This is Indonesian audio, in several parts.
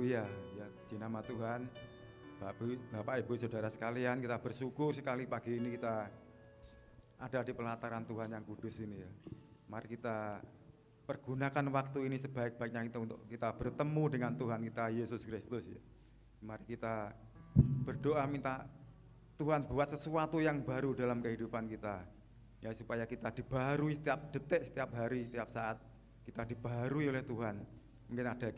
Haleluya. Ya, di nama Tuhan, Bapak Ibu Saudara sekalian, kita bersyukur sekali pagi ini kita ada di pelataran Tuhan yang kudus ini ya. Mari kita pergunakan waktu ini sebaik-baiknya itu untuk kita bertemu dengan Tuhan kita Yesus Kristus ya. Mari kita berdoa minta Tuhan buat sesuatu yang baru dalam kehidupan kita ya, supaya kita dibaharui setiap detik, setiap hari, setiap saat kita dibaharui oleh Tuhan. Mungkin ada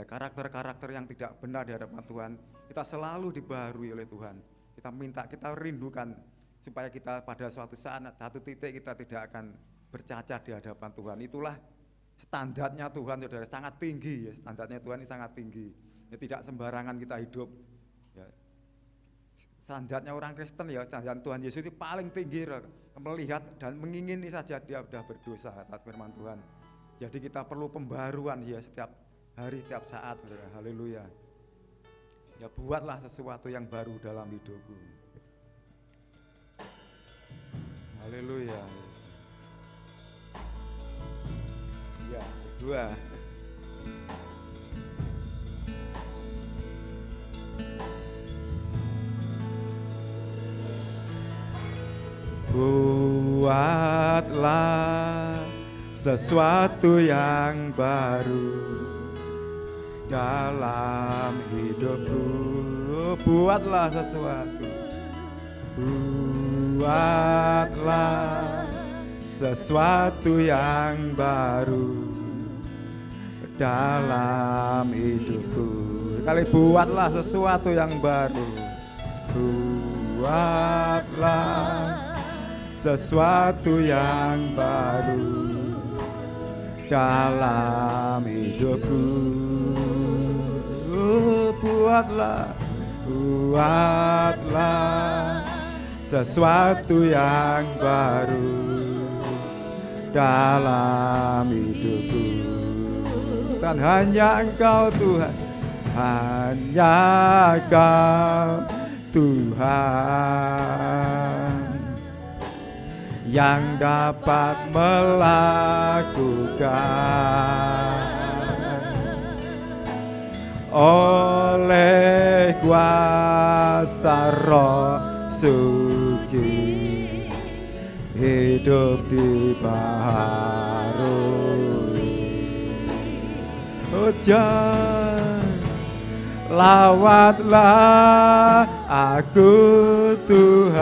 karakter-karakter yang tidak benar di hadapan Tuhan, kita selalu dibaharui oleh Tuhan. Kita minta, kita rindukan supaya kita pada suatu saat, satu titik kita tidak akan bercacat di hadapan Tuhan. Itulah standarnya Tuhan, saudara, sangat tinggi ya, standarnya Tuhan ini sangat tinggi ya, tidak sembarangan kita hidup ya. Standarnya orang Kristen ya, standar Tuhan Yesus itu paling tinggi, melihat dan mengingini saja dia sudah berdosa atas firman Tuhan. Jadi kita perlu pembaruan ya setiap hari, setiap saat, saudara. Haleluya. Ya, buatlah sesuatu yang baru dalam hidupku. Haleluya. Ya, kedua. Buatlah sesuatu yang baru dalam hidupku. Buatlah sesuatu. Buatlah sesuatu yang baru dalam hidupku. Kali buatlah sesuatu yang baru. Buatlah sesuatu yang baru dalam hidupku. Buatlah sesuatu yang baru dalam hidupku. Dan hanya Engkau Tuhan, hanya Engkau Tuhan yang dapat melakukan oleh kuasa Roh Suci hidup dibaharui. Hujan lawatlah aku Tuhan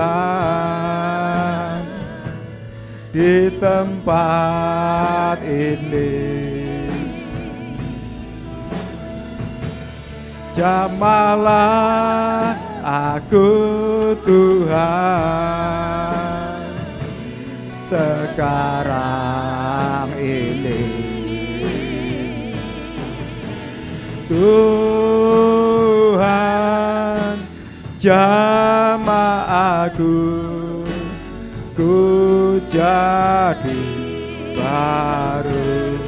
di tempat ini. Jamahlah aku Tuhan sekarang ini. Tuhan jamah aku, ku jadi baru.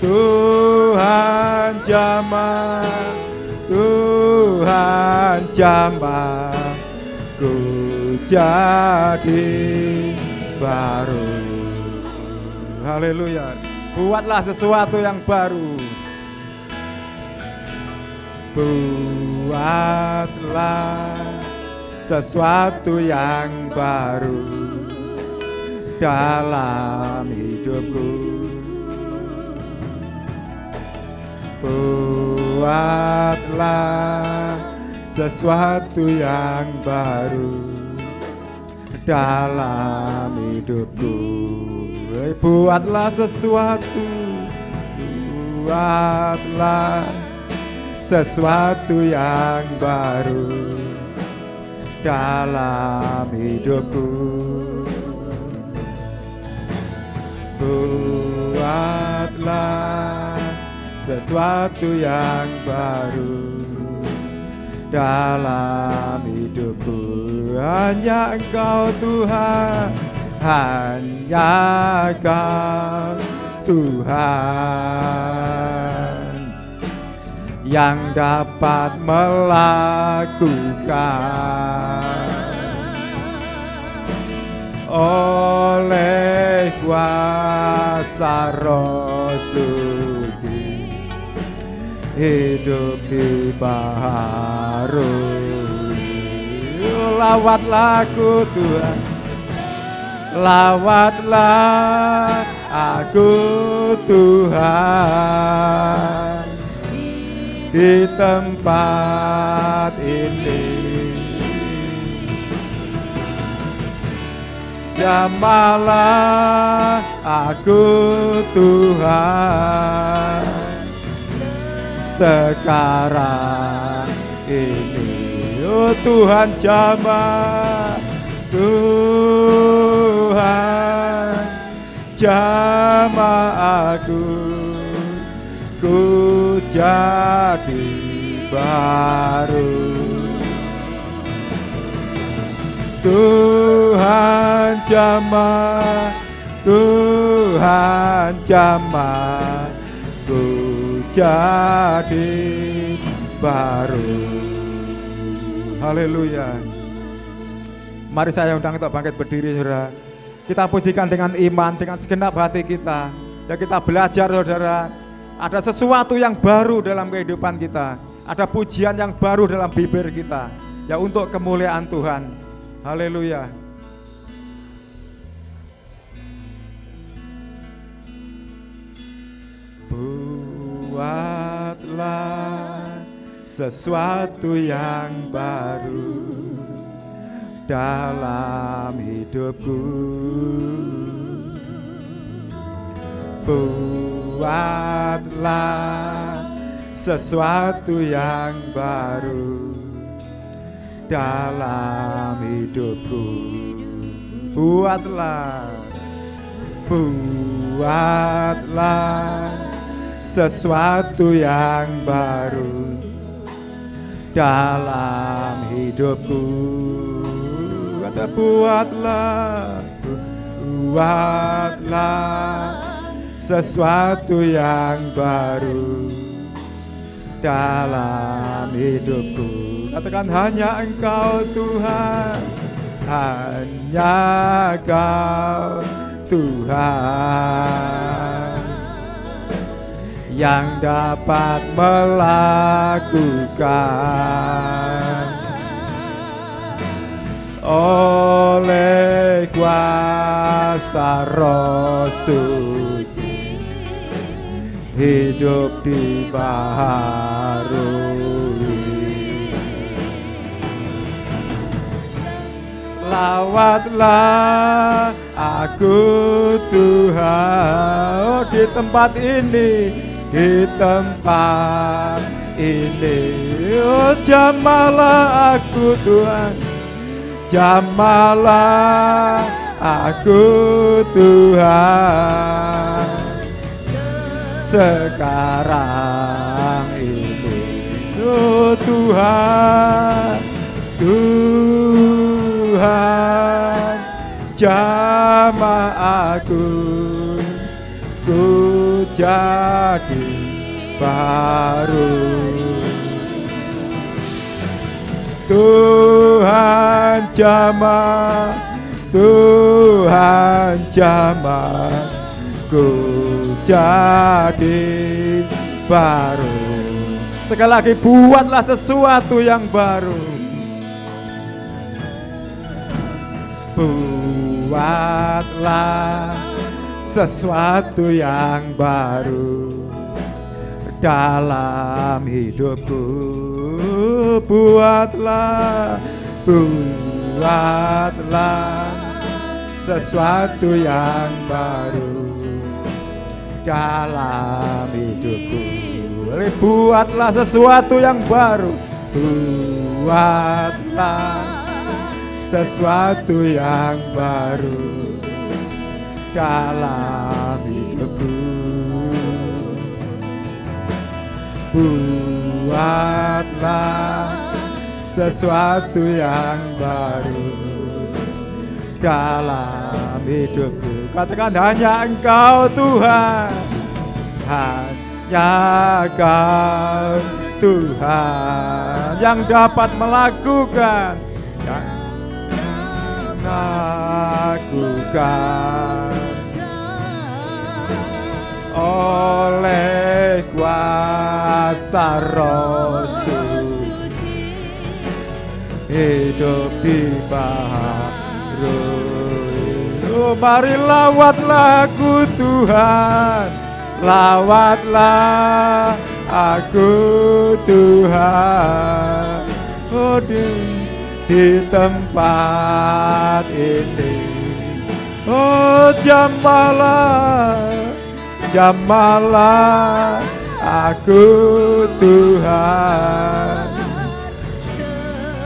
Tuhan jamah, Tuhan jamah, ku jadi baru. Haleluya. Buatlah sesuatu yang baru. Buatlah sesuatu yang baru dalam hidupku. Buatlah sesuatu yang baru dalam hidupku. Buatlah sesuatu, buatlah sesuatu yang baru dalam hidupku. Buatlah sesuatu yang baru dalam hidupku. Hanya Engkau Tuhan, hanya Engkau Tuhan yang dapat melakukan oleh kuasa Roh Suci hidup dibaharui. Lawatlah aku Tuhan, lawatlah aku Tuhan di tempat ini. Jamahlah aku Tuhan sekarang ini. Oh Tuhan, jamah Tuhan, jamah aku, ku jadi baru. Tuhan jamah, Tuhan jamah, ku jadi baru. Haleluya. Mari saya undang untuk bangkit berdiri, saudara. Kita pujikan dengan iman, dengan segenap hati kita. Dan kita belajar, saudara, ada sesuatu yang baru dalam kehidupan kita. Ada pujian yang baru dalam bibir kita, ya, untuk kemuliaan Tuhan. Haleluya. Buatlah sesuatu yang baru dalam hidupku. Buatlah sesuatu yang baru dalam hidupku. Buatlah, buatlah sesuatu yang baru dalam hidupku. Kata buatlah, buatlah sesuatu yang baru dalam hidupku. Katakan, hanya Engkau Tuhan, hanya Engkau Tuhan yang dapat melakukan oleh kuasa Roh Suci hidup dibaharui. Lawatlah aku Tuhan, oh, di tempat ini, di tempat ini. Oh, jamahlah aku Tuhan, jamahlah aku Tuhan sekarang ini. Oh Tuhan, Tuhan, jamah aku, ku jadi baru. Tuhan jamah, Tuhan jamah, ku jadi baru. Sekali lagi, buatlah sesuatu yang baru. Buatlah sesuatu yang baru dalam hidupku. Buatlah, buatlah sesuatu yang baru dalam hidupku. Buatlah sesuatu yang baru, buatlah sesuatu yang baru dalam hidupku. Buatlah sesuatu yang baru dalam hidupku. Katakan, hanya Engkau Tuhan, hanya Engkau Tuhan yang dapat melakukan, yang melakukan oleh kuasa kuasa Roh Suci hidup di baharu. Oh, mari lawatlah aku Tuhan, lawatlah aku Tuhan. Oh, di tempat ini. Oh, jamahlah aku Tuhan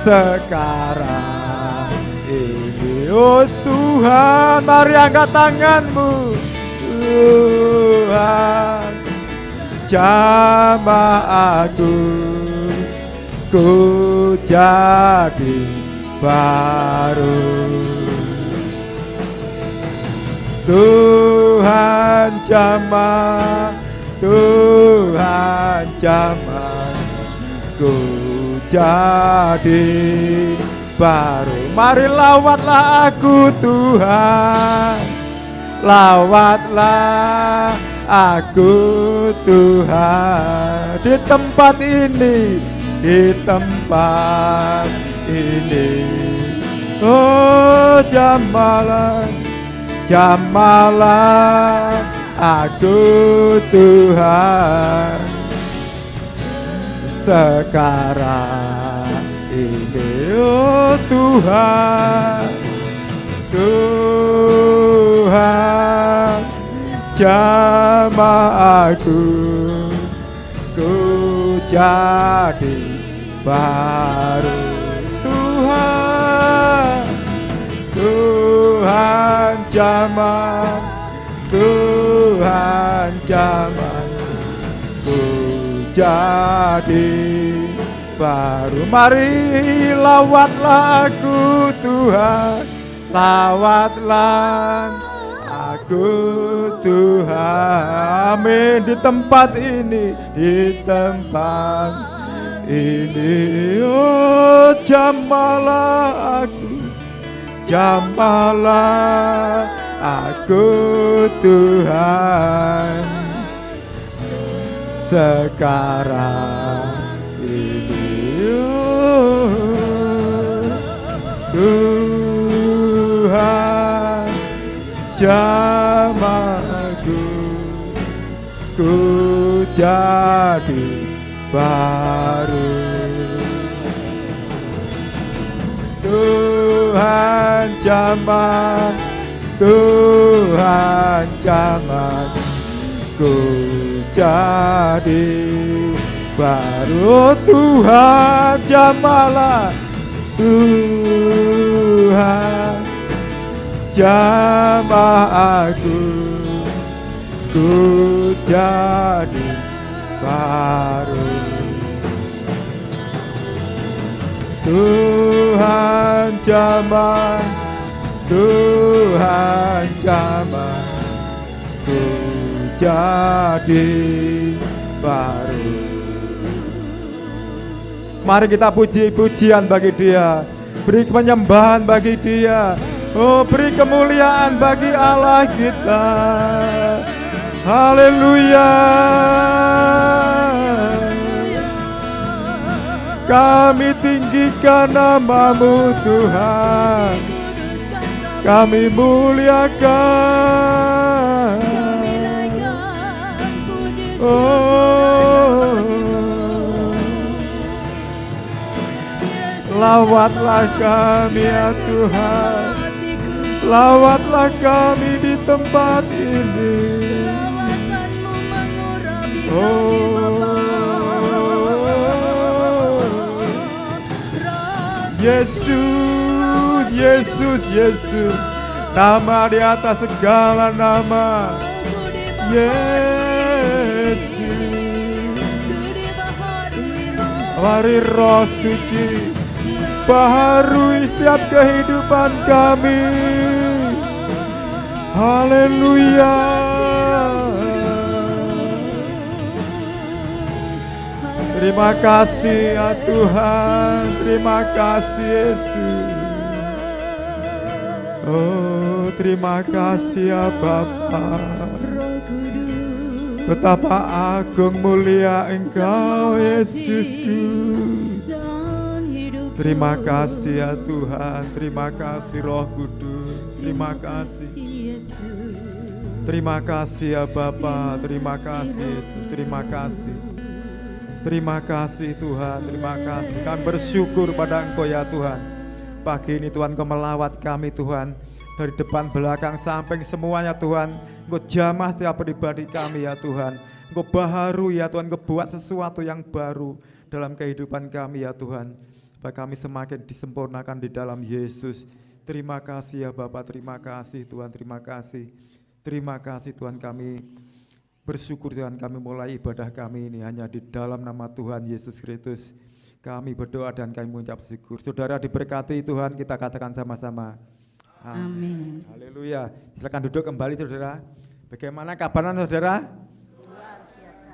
sekarang ini. Oh Tuhan, mari angkat tanganmu. Tuhan, jamah aku, ku jadi baru. Tuhan jamah, Tuhan jamah, ku jadi baru. Mari lawatlah aku Tuhan, lawatlah aku Tuhan di tempat ini, di tempat ini. Oh jamahlah, jamahlah aku Tuhan sekarang ini. Oh Tuhan, Tuhan jamah aku, ku jadi baru. Tuhan, Tuhan jamah, Tuhan jamah, ku jadi baru. Mari lawatlah aku Tuhan, lawatlah aku Tuhan. Amin. Di tempat ini, di tempat ini. Oh jamahlah aku, jamahlah aku Tuhan sekarang ini. Oh, Tuhan jamah aku, ku jadi baru. Tuhan jamah, Tuhan jamah, ku jadi baru. Tuhan jamahlah, Tuhan jamah aku, ku jadi baru. Tuhan jamah, Tuhan jamah, ku jadi baru. Mari kita puji pujian bagi Dia, beri penyembahan bagi Dia. Oh, beri kemuliaan bagi Allah kita. Haleluya. Kami tinggikan nama-Mu Tuhan, kami muliakan. Oh, lawatlah kami ya Tuhan, lawatlah kami di tempat ini. Oh, Yesus, Yesus, Yesus, nama di atas segala nama. Yesus, mari Roh Suci baharui setiap kehidupan kami. Haleluya. Terima kasih ya Tuhan, terima kasih Yesus. Oh terima kasih ya Bapa. Betapa agung mulia Engkau Yesusku. Terima kasih ya Tuhan, terima kasih Roh Kudus, terima kasih. Terima kasih ya Bapa, terima kasih Yesus, terima kasih. Terima kasih Tuhan, terima kasih. Kami bersyukur pada Engkau ya Tuhan. Pagi ini Tuhan Engkau melawat kami Tuhan. Dari depan, belakang, samping semuanya Tuhan. Engkau jamah setiap pribadi kami ya Tuhan. Engkau baharui ya Tuhan, Engkau buat sesuatu yang baru dalam kehidupan kami ya Tuhan. Supaya kami semakin disempurnakan di dalam Yesus. Terima kasih ya Bapak, terima kasih Tuhan, terima kasih. Terima kasih Tuhan, kami bersyukur Tuhan, kami mulai ibadah kami ini hanya di dalam nama Tuhan Yesus Kristus. Kami berdoa dan kami mengucap syukur. Saudara diberkati Tuhan, kita katakan sama-sama. Amin. Haleluya. Silakan duduk kembali saudara. Bagaimana kabarnya saudara? Luar biasa.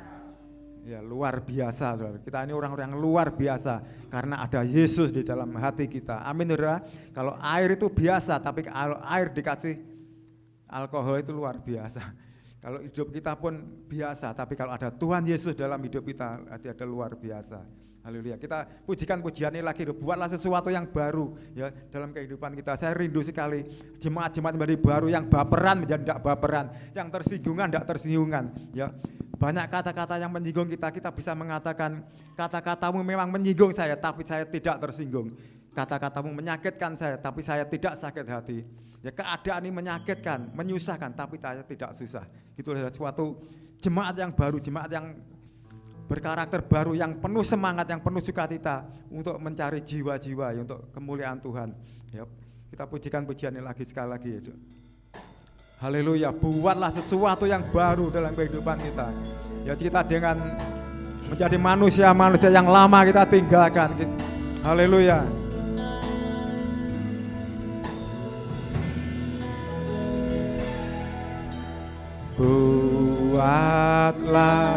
Ya luar biasa saudara. Kita ini orang-orang luar biasa karena ada Yesus di dalam hati kita. Amin saudara. Kalau air itu biasa, tapi kalau air dikasih alkohol itu luar biasa. Kalau hidup kita pun biasa, tapi kalau ada Tuhan Yesus dalam hidup kita, ada luar biasa. Haleluya. Kita pujikan pujian ini lagi, buatlah sesuatu yang baru ya dalam kehidupan kita. Saya rindu sekali jemaat-jemaat menjadi baru, yang baperan menjadi tidak baperan, yang tersinggungan tidak tersinggungan ya. Banyak kata-kata yang menyinggung kita, kita bisa mengatakan kata-katamu memang menyinggung saya, tapi saya tidak tersinggung. Kata-katamu menyakitkan saya, tapi saya tidak sakit hati. Ya keadaan ini menyakitkan, menyusahkan, tapi saya tidak susah. Itu adalah suatu jemaat yang baru, jemaat yang berkarakter baru, yang penuh semangat, yang penuh sukacita untuk mencari jiwa-jiwa, ya, untuk kemuliaan Tuhan. Ya, kita pujikan pujian ini lagi sekali lagi. Ya, haleluya, buatlah sesuatu yang baru dalam kehidupan kita. Ya kita dengan menjadi manusia-manusia yang lama kita tinggalkan. Haleluya. Buatlah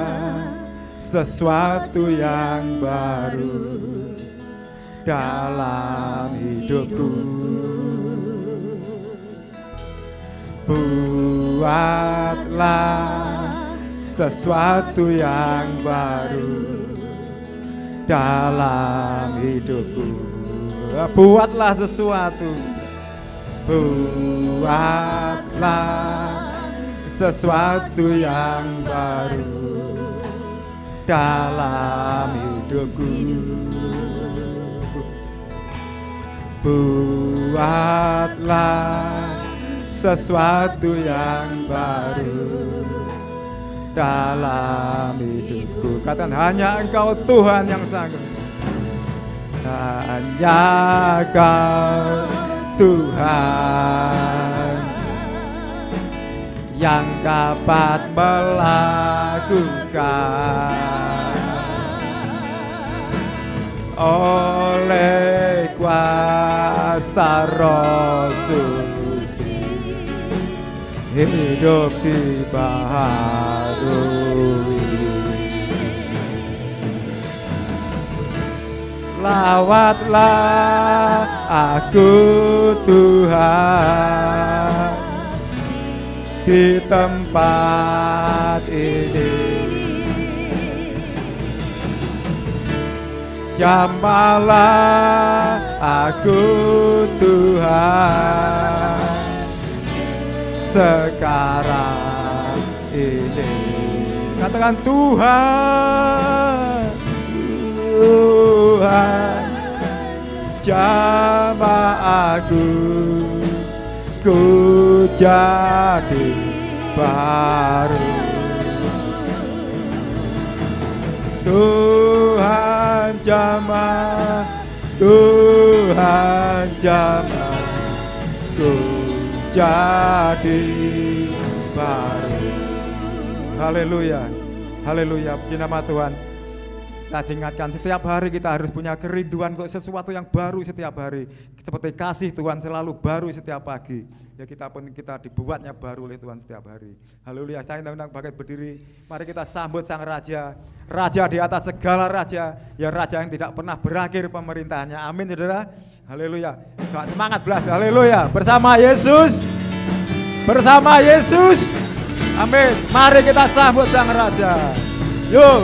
sesuatu yang baru dalam hidupku. Buatlah sesuatu yang baru dalam hidupku. Buatlah sesuatu. Buatlah sesuatu yang baru dalam hidupku. Buatlah sesuatu yang baru dalam hidupku. Katakan, hanya Engkau Tuhan yang sanggup. Hanya Engkau Tuhan yang dapat melakukan. Oleh kuasa Roh Suci hidup dibaharui. Lawatlah aku Tuhan di tempat ini. Jamahlah aku Tuhan sekarang ini. Katakan, Tuhan, Tuhan, jamah aku, ku jadi baru. Tuhan jamah, Tuhan jamah, ku jadi baru. Haleluya, haleluya, puji nama Tuhan. Kita diingatkan setiap hari kita harus punya kerinduan untuk sesuatu yang baru setiap hari. Seperti kasih Tuhan selalu baru setiap pagi. Ya kita pun kita dibuatnya baru oleh Tuhan setiap hari. Haleluya. Saya undang bangkit berdiri. Mari kita sambut Sang Raja. Raja di atas segala raja. Ya Raja yang tidak pernah berakhir pemerintahannya. Amin saudara. Haleluya. Semangat belas. Haleluya. Bersama Yesus. Bersama Yesus. Amin. Mari kita sambut Sang Raja. Yuk.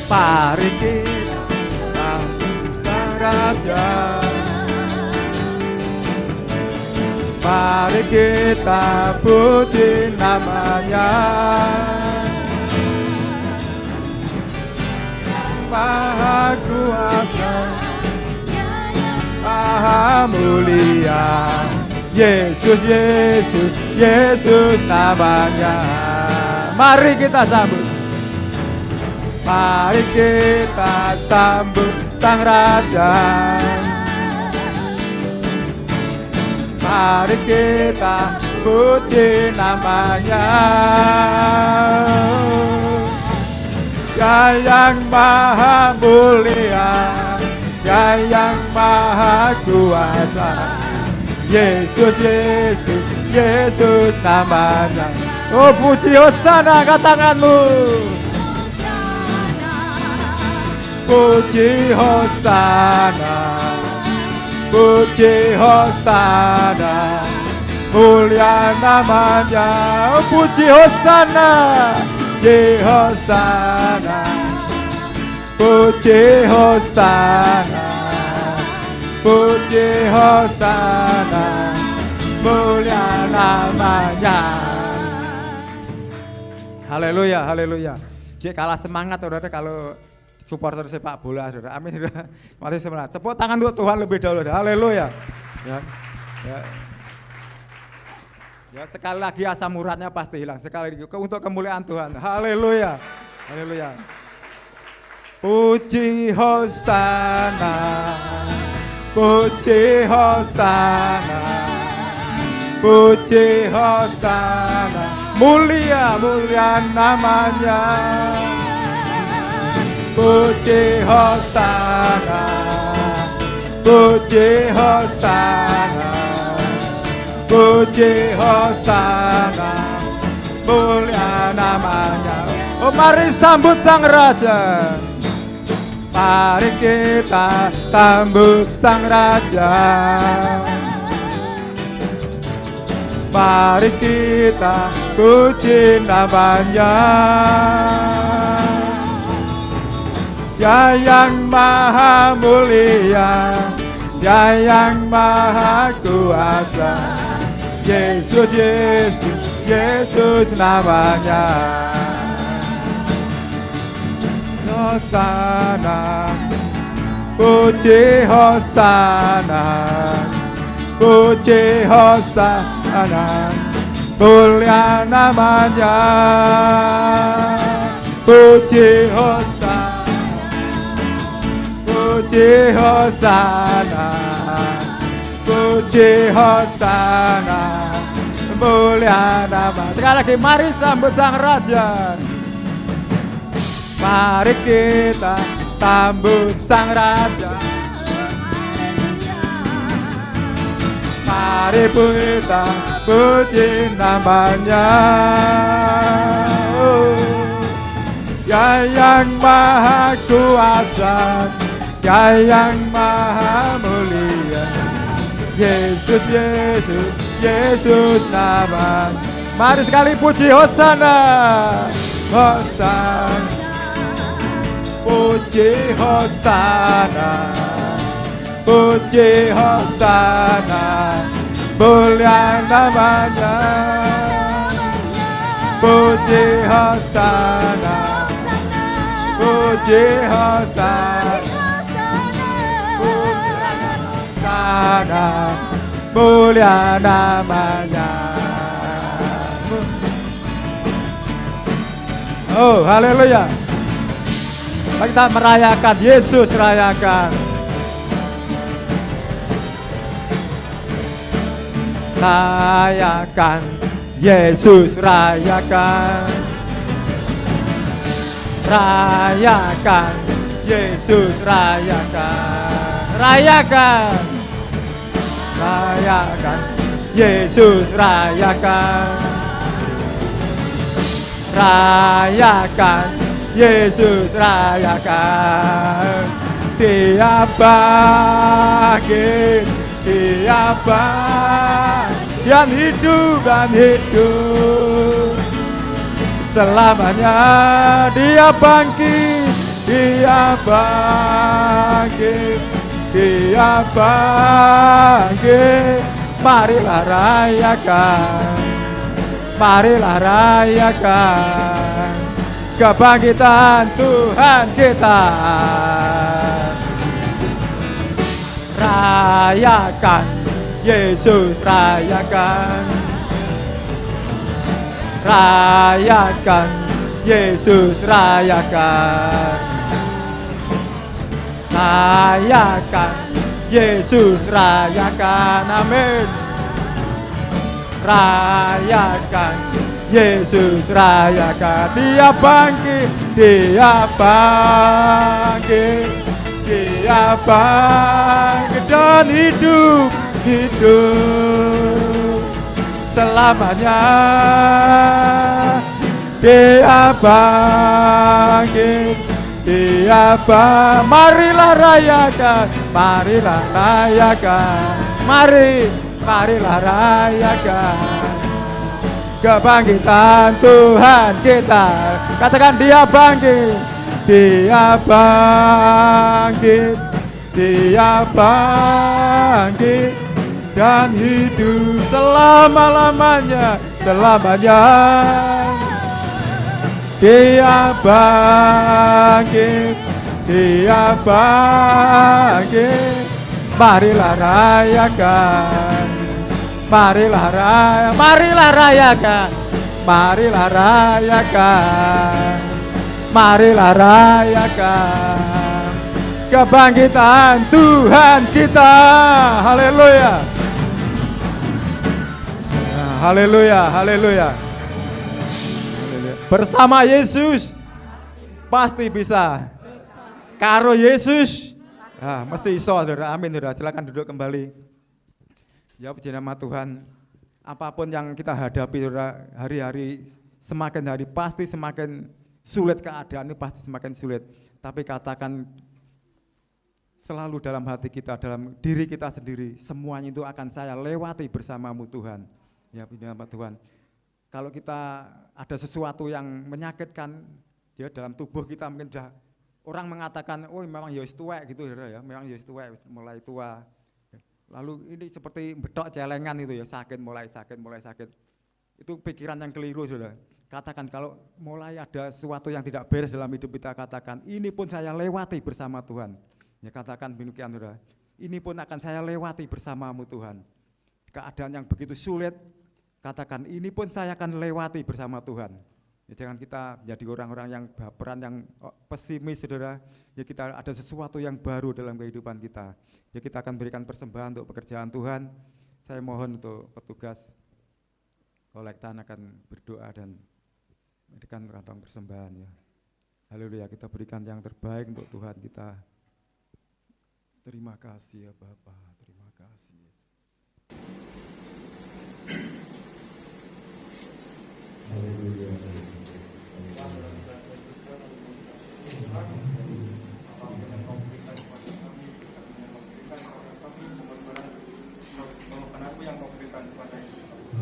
Mari kita sambut Sang Raja. Mari kita puji namanya. Maha kuasa, Maha mulia, Yesus, Yesus, Yesus namanya. Mari kita sambut. Mari kita sambut Sang Raja. Mari kita puji namanya. Ya yang maha mulia, Ya yang maha kuasa, Yesus, Yesus, Yesus namanya. Oh puji hosana, angkat tanganmu. Puji hosana, puji hosana, mulia namanya. Oh puji hosana, puji hosana, puji hosana, puji hosana, mulia namanya. Haleluya, haleluya. Dia kalah semangat saudara kalau supporter sepak bola saudara. Amin saudara. Mari semangat. Tepuk tangan untuk Tuhan lebih dahulu. Haleluya. Ya. Ya. Ya, sekali lagi asam uratnya pasti hilang. Sekali lagi untuk kemuliaan Tuhan. Haleluya. Haleluya. Puji hosana, puji hosana, puji hosana, mulia, mulia namanya. Puji hosana, puji hosana, puji hosana, mulia namanya. Oh mari sambut Sang Raja. Mari kita sambut Sang Raja. Mari kita puji namanya. Ya yang maha mulia, Ya yang maha kuasa, Yesus, Yesus, Yesus namanya. Hosana, puji hosana, puji hosana, mulia namanya. Puji hosana, puji hosana, puji hosana, mulia nama. Sekali lagi mari sambut Sang Raja. Mari kita sambut Sang Raja. Mari kita puji namanya. Ya yang maha kuasa, Ya yang maha mulia, Yesus, Yesus, Yesus namanya. Mari sekali puji hosana, hosana, puji hosana, puji hosana, mulia namanya. Puji hosana, puji hosana, hosana, mulia namanya. Oh haleluya. Kita merayakan, Yesus rayakan. Rayakan, Yesus rayakan. Rayakan, Yesus rayakan. Rayakan, rayakan, Yesus rayakan. Rayakan, Yesus rayakan. Dia bangkit, dia bangkit dan hidup selamanya. Dia bangkit, dia bangkit, dia bangkit. Marilah rayakan, marilah rayakan kebangkitan Tuhan kita. Rayakan Yesus, rayakan, rayakan Yesus, rayakan, rayakan Yesus, rayakan. Amin. Rayakan Yesus, rayakan. Dia bangkit, dia bangkit, dia bangkit dan hidup selamanya. Dia bangkit, dia bangkit. Marilah rayakan, marilah rayakan, marilah rayakan kebangkitan Tuhan kita. Katakan dia bangkit, dia bangkit, dia bangkit dan hidup selama-lamanya, selamanya. Dia bangkit, dia bangkit. Marilah rayakan, marilah rayakan, marilah rayakan, marilah rayakan, marilah rayakan kebangkitan Tuhan kita. Haleluya, haleluya, haleluya. Bersama Yesus pasti bisa. Karo Yesus mesti iso, saudara. Amin, saudara. Silakan duduk kembali. Ya, puji nama Tuhan. Apapun yang kita hadapi, saudara, hari-hari semakin hari pasti semakin sulit, keadaan ini pasti semakin sulit. Tapi katakan selalu dalam hati kita, dalam diri kita sendiri, semuanya itu akan saya lewati bersamamu Tuhan. Ya, puji nama Tuhan. Kalau kita ada sesuatu yang menyakitkan, ya dalam tubuh kita mungkin sudah orang mengatakan, oh memang ya tuwek gitu ya, memang ya tuwek, mulai tua. Lalu ini seperti bedok celengan itu ya, sakit, mulai sakit. Itu pikiran yang keliru, saudara. Katakan kalau mulai ada sesuatu yang tidak beres dalam hidup kita, katakan ini pun saya lewati bersama Tuhan. Ya katakan demikian, saudara. Ini pun akan saya lewati bersamamu Tuhan. Keadaan yang begitu sulit, katakan ini pun saya akan lewati bersama Tuhan. Ya, jangan kita menjadi orang-orang yang baperan, yang pesimis, saudara. Ya kita ada sesuatu yang baru dalam kehidupan kita. Ya kita akan berikan persembahan untuk pekerjaan Tuhan. Saya mohon untuk petugas kolektan akan berdoa dan berikan kantong persembahan ya. Haleluya, kita berikan yang terbaik untuk Tuhan kita. Terima kasih ya Bapa, terima kasih. Haleluya.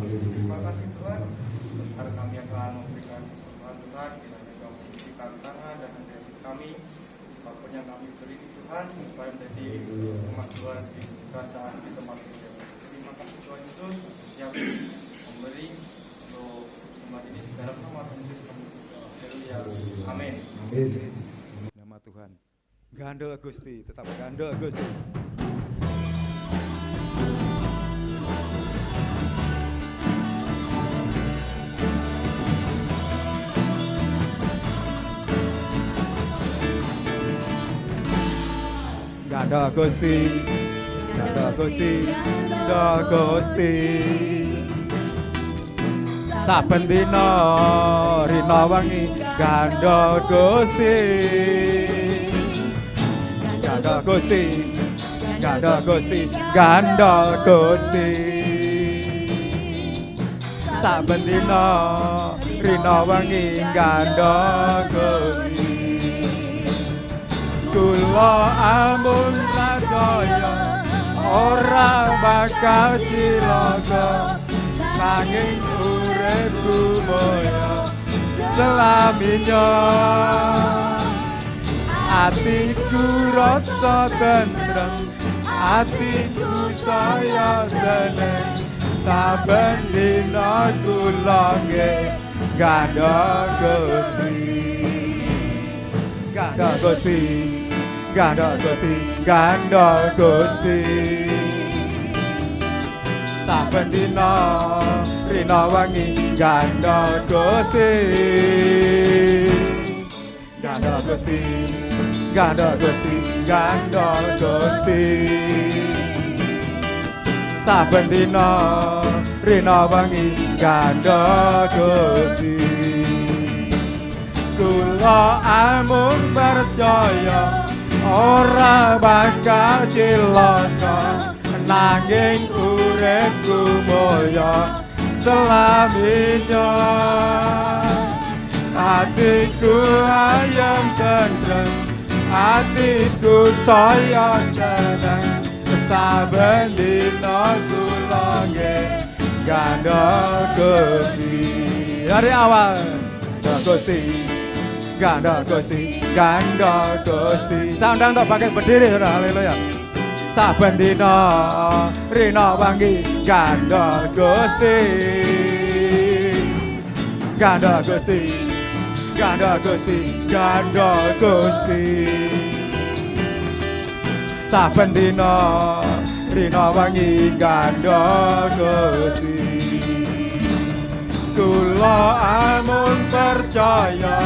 Terima kasih Tuhan, besar kami yang telah memberikan kesempatan Tuhan, kiranya Kau memberikan tangan dan hati kami, apapun yang kami beri Tuhan, supaya menjadi kemajuan di kerajaan di tempat ini. Terima kasih Tuhan Yesus, siap memberi untuk tempat ini, dalam nama Tuhan Yesus kami. Haleluya, amin. Nama Tuhan. Gandel Gusti, tetap gandel Gusti. Gandel Gusti, gandel Gusti, gandel Gusti. Saben dina rina wengi gandel Gusti. Gandel Gusti, gandel Gusti, gandel Gusti. Saben dina rina wengi gandel Gusti. kula amun percaya ora bakal cilaka nanging uripku moyo selaminya. Atiku rasa tentrem, atiku saya seneng, saben dina kula nggih gandha Gusti, gandha Gusti, gandha Gusti, gandha Gusti. Saben dina rina wangi gandha Gusti, gandha Gusti, gandha Gusti, gandha Gusti. Saben dina rina wangi gandha Gusti. Kula amun percaya ora bakal cilaka nanging uripku moyo selaminya. Hatiku ayam tentrem, hatiku saya seneng, saben dina kula nggih gandha Gusti. Dari awal gandha Gusti, gandha Gusti, gandha Gusti. Sandang tok pakai berdiri, haleluya. Saben dina rina wangi gandha Gusti, gandha Gusti, gandha Gusti, gandha Gusti. Saben dina rina wangi gandha Gusti. Kula amun percaya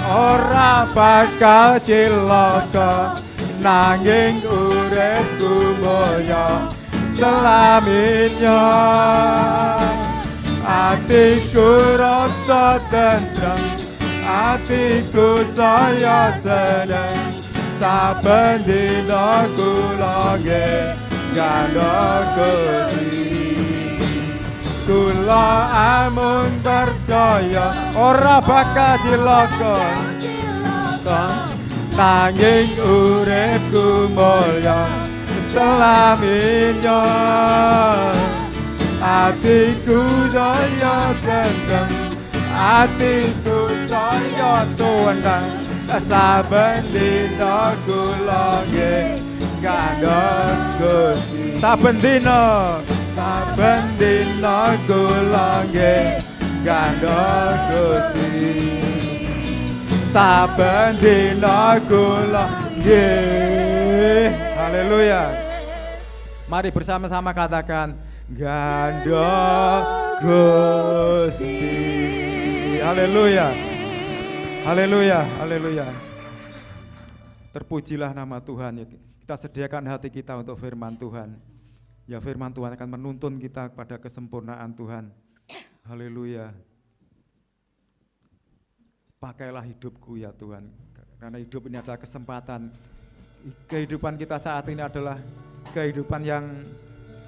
ora bakal cilaka nanging uripku moyo selaminya. Atiku rasa tentrem, atiku saya seneng, saben dina kula nggih gandha Gusti. Kula amun percaya ora bakal cilaka nanging uripku mulya selaminya. Atiku saya tentrem, atiku saya suwendang, saben dina kula nggih gandha Gusti. Saben dina, saben dina kula nggih gandha Gusti. Saben dina kula nggih. Haleluya. Mari bersama-sama katakan gandha Gusti. Haleluya. Haleluya, haleluya. Terpujilah nama Tuhan. Kita sediakan hati kita untuk firman Tuhan. Ya, firman Tuhan akan menuntun kita kepada kesempurnaan Tuhan. Haleluya. Pakailah hidupku ya Tuhan, karena hidup ini adalah kesempatan. Kehidupan kita saat ini adalah kehidupan yang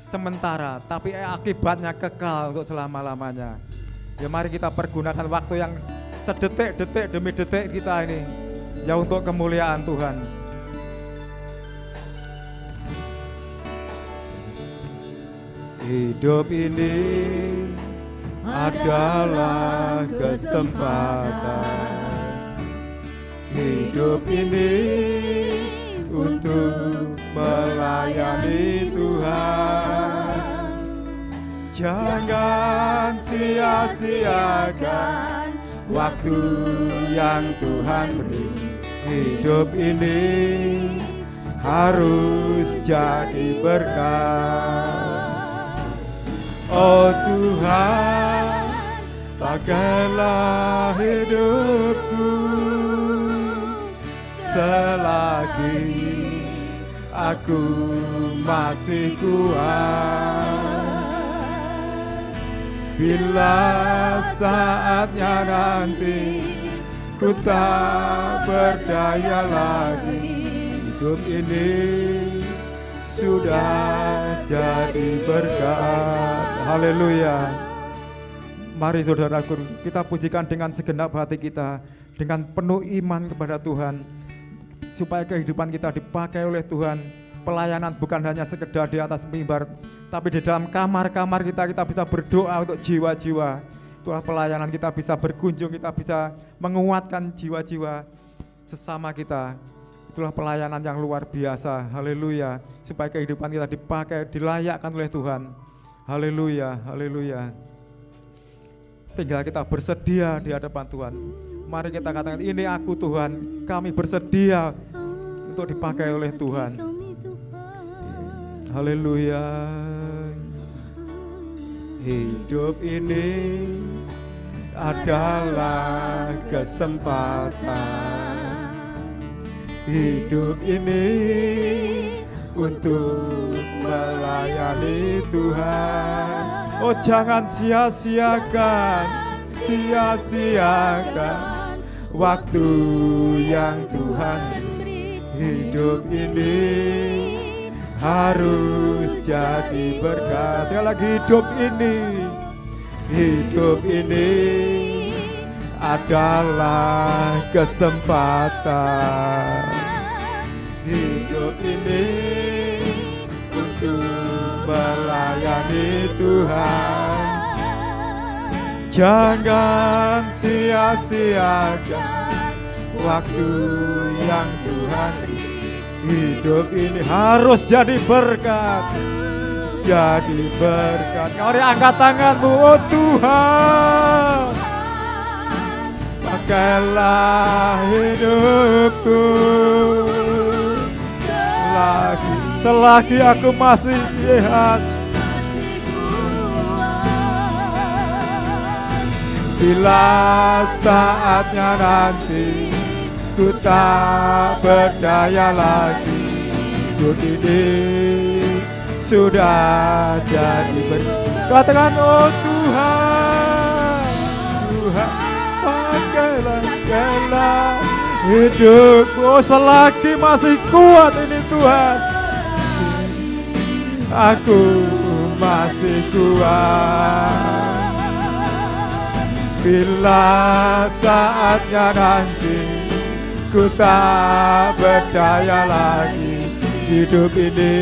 sementara, tapi akibatnya kekal untuk selama-lamanya. Ya mari kita pergunakan waktu yang sedetik-detik demi detik kita ini, ya untuk kemuliaan Tuhan. Hidup ini adalah kesempatan. Hidup ini untuk melayani Tuhan. Jangan sia-siakan waktu yang Tuhan beri. Hidup ini harus jadi berkat. Oh Tuhan, pakailah hidupku selagi aku masih kuat. Bila saatnya nanti ku tak berdaya lagi, hidup ini sudah jadi berkat. Haleluya. Mari saudaraku, kita pujikan dengan segenap hati kita, dengan penuh iman kepada Tuhan. supaya kehidupan kita dipakai oleh Tuhan. Pelayanan bukan hanya sekedar di atas mimbar, tapi di dalam kamar-kamar kita bisa berdoa untuk jiwa-jiwa. Itulah pelayanan, kita bisa berkunjung, kita bisa menguatkan jiwa-jiwa sesama kita. Itulah pelayanan yang luar biasa. Haleluya. Supaya kehidupan kita dipakai, dilayakkan oleh Tuhan. Haleluya, haleluya. Tinggal kita bersedia di hadapan Tuhan. Mari kita katakan, ini aku Tuhan, kami bersedia untuk dipakai oleh Tuhan. Haleluya. Hidup ini adalah kesempatan. Hidup ini untuk melayani Tuhan. Oh, jangan sia-siakan waktu yang Tuhan beri. Hidup ini harus jadi berkat. Sekali lagi, hidup ini adalah kesempatan. Hidup ini untuk melayani Tuhan. Jangan sia-siakan waktu yang Tuhan beri. Hidup ini harus jadi berkat. Mari angkat tanganmu, oh Tuhan, pakailah hidupku. Selagi aku masih sehat, bila saatnya nanti ku tak berdaya lagi, hidup ini sudah jadi berkat. Katakan, oh Tuhan, pakailah hidupku. Oh, selagi masih kuat ini Tuhan, aku masih kuat. Bila saatnya nanti ku tak berdaya lagi, hidup ini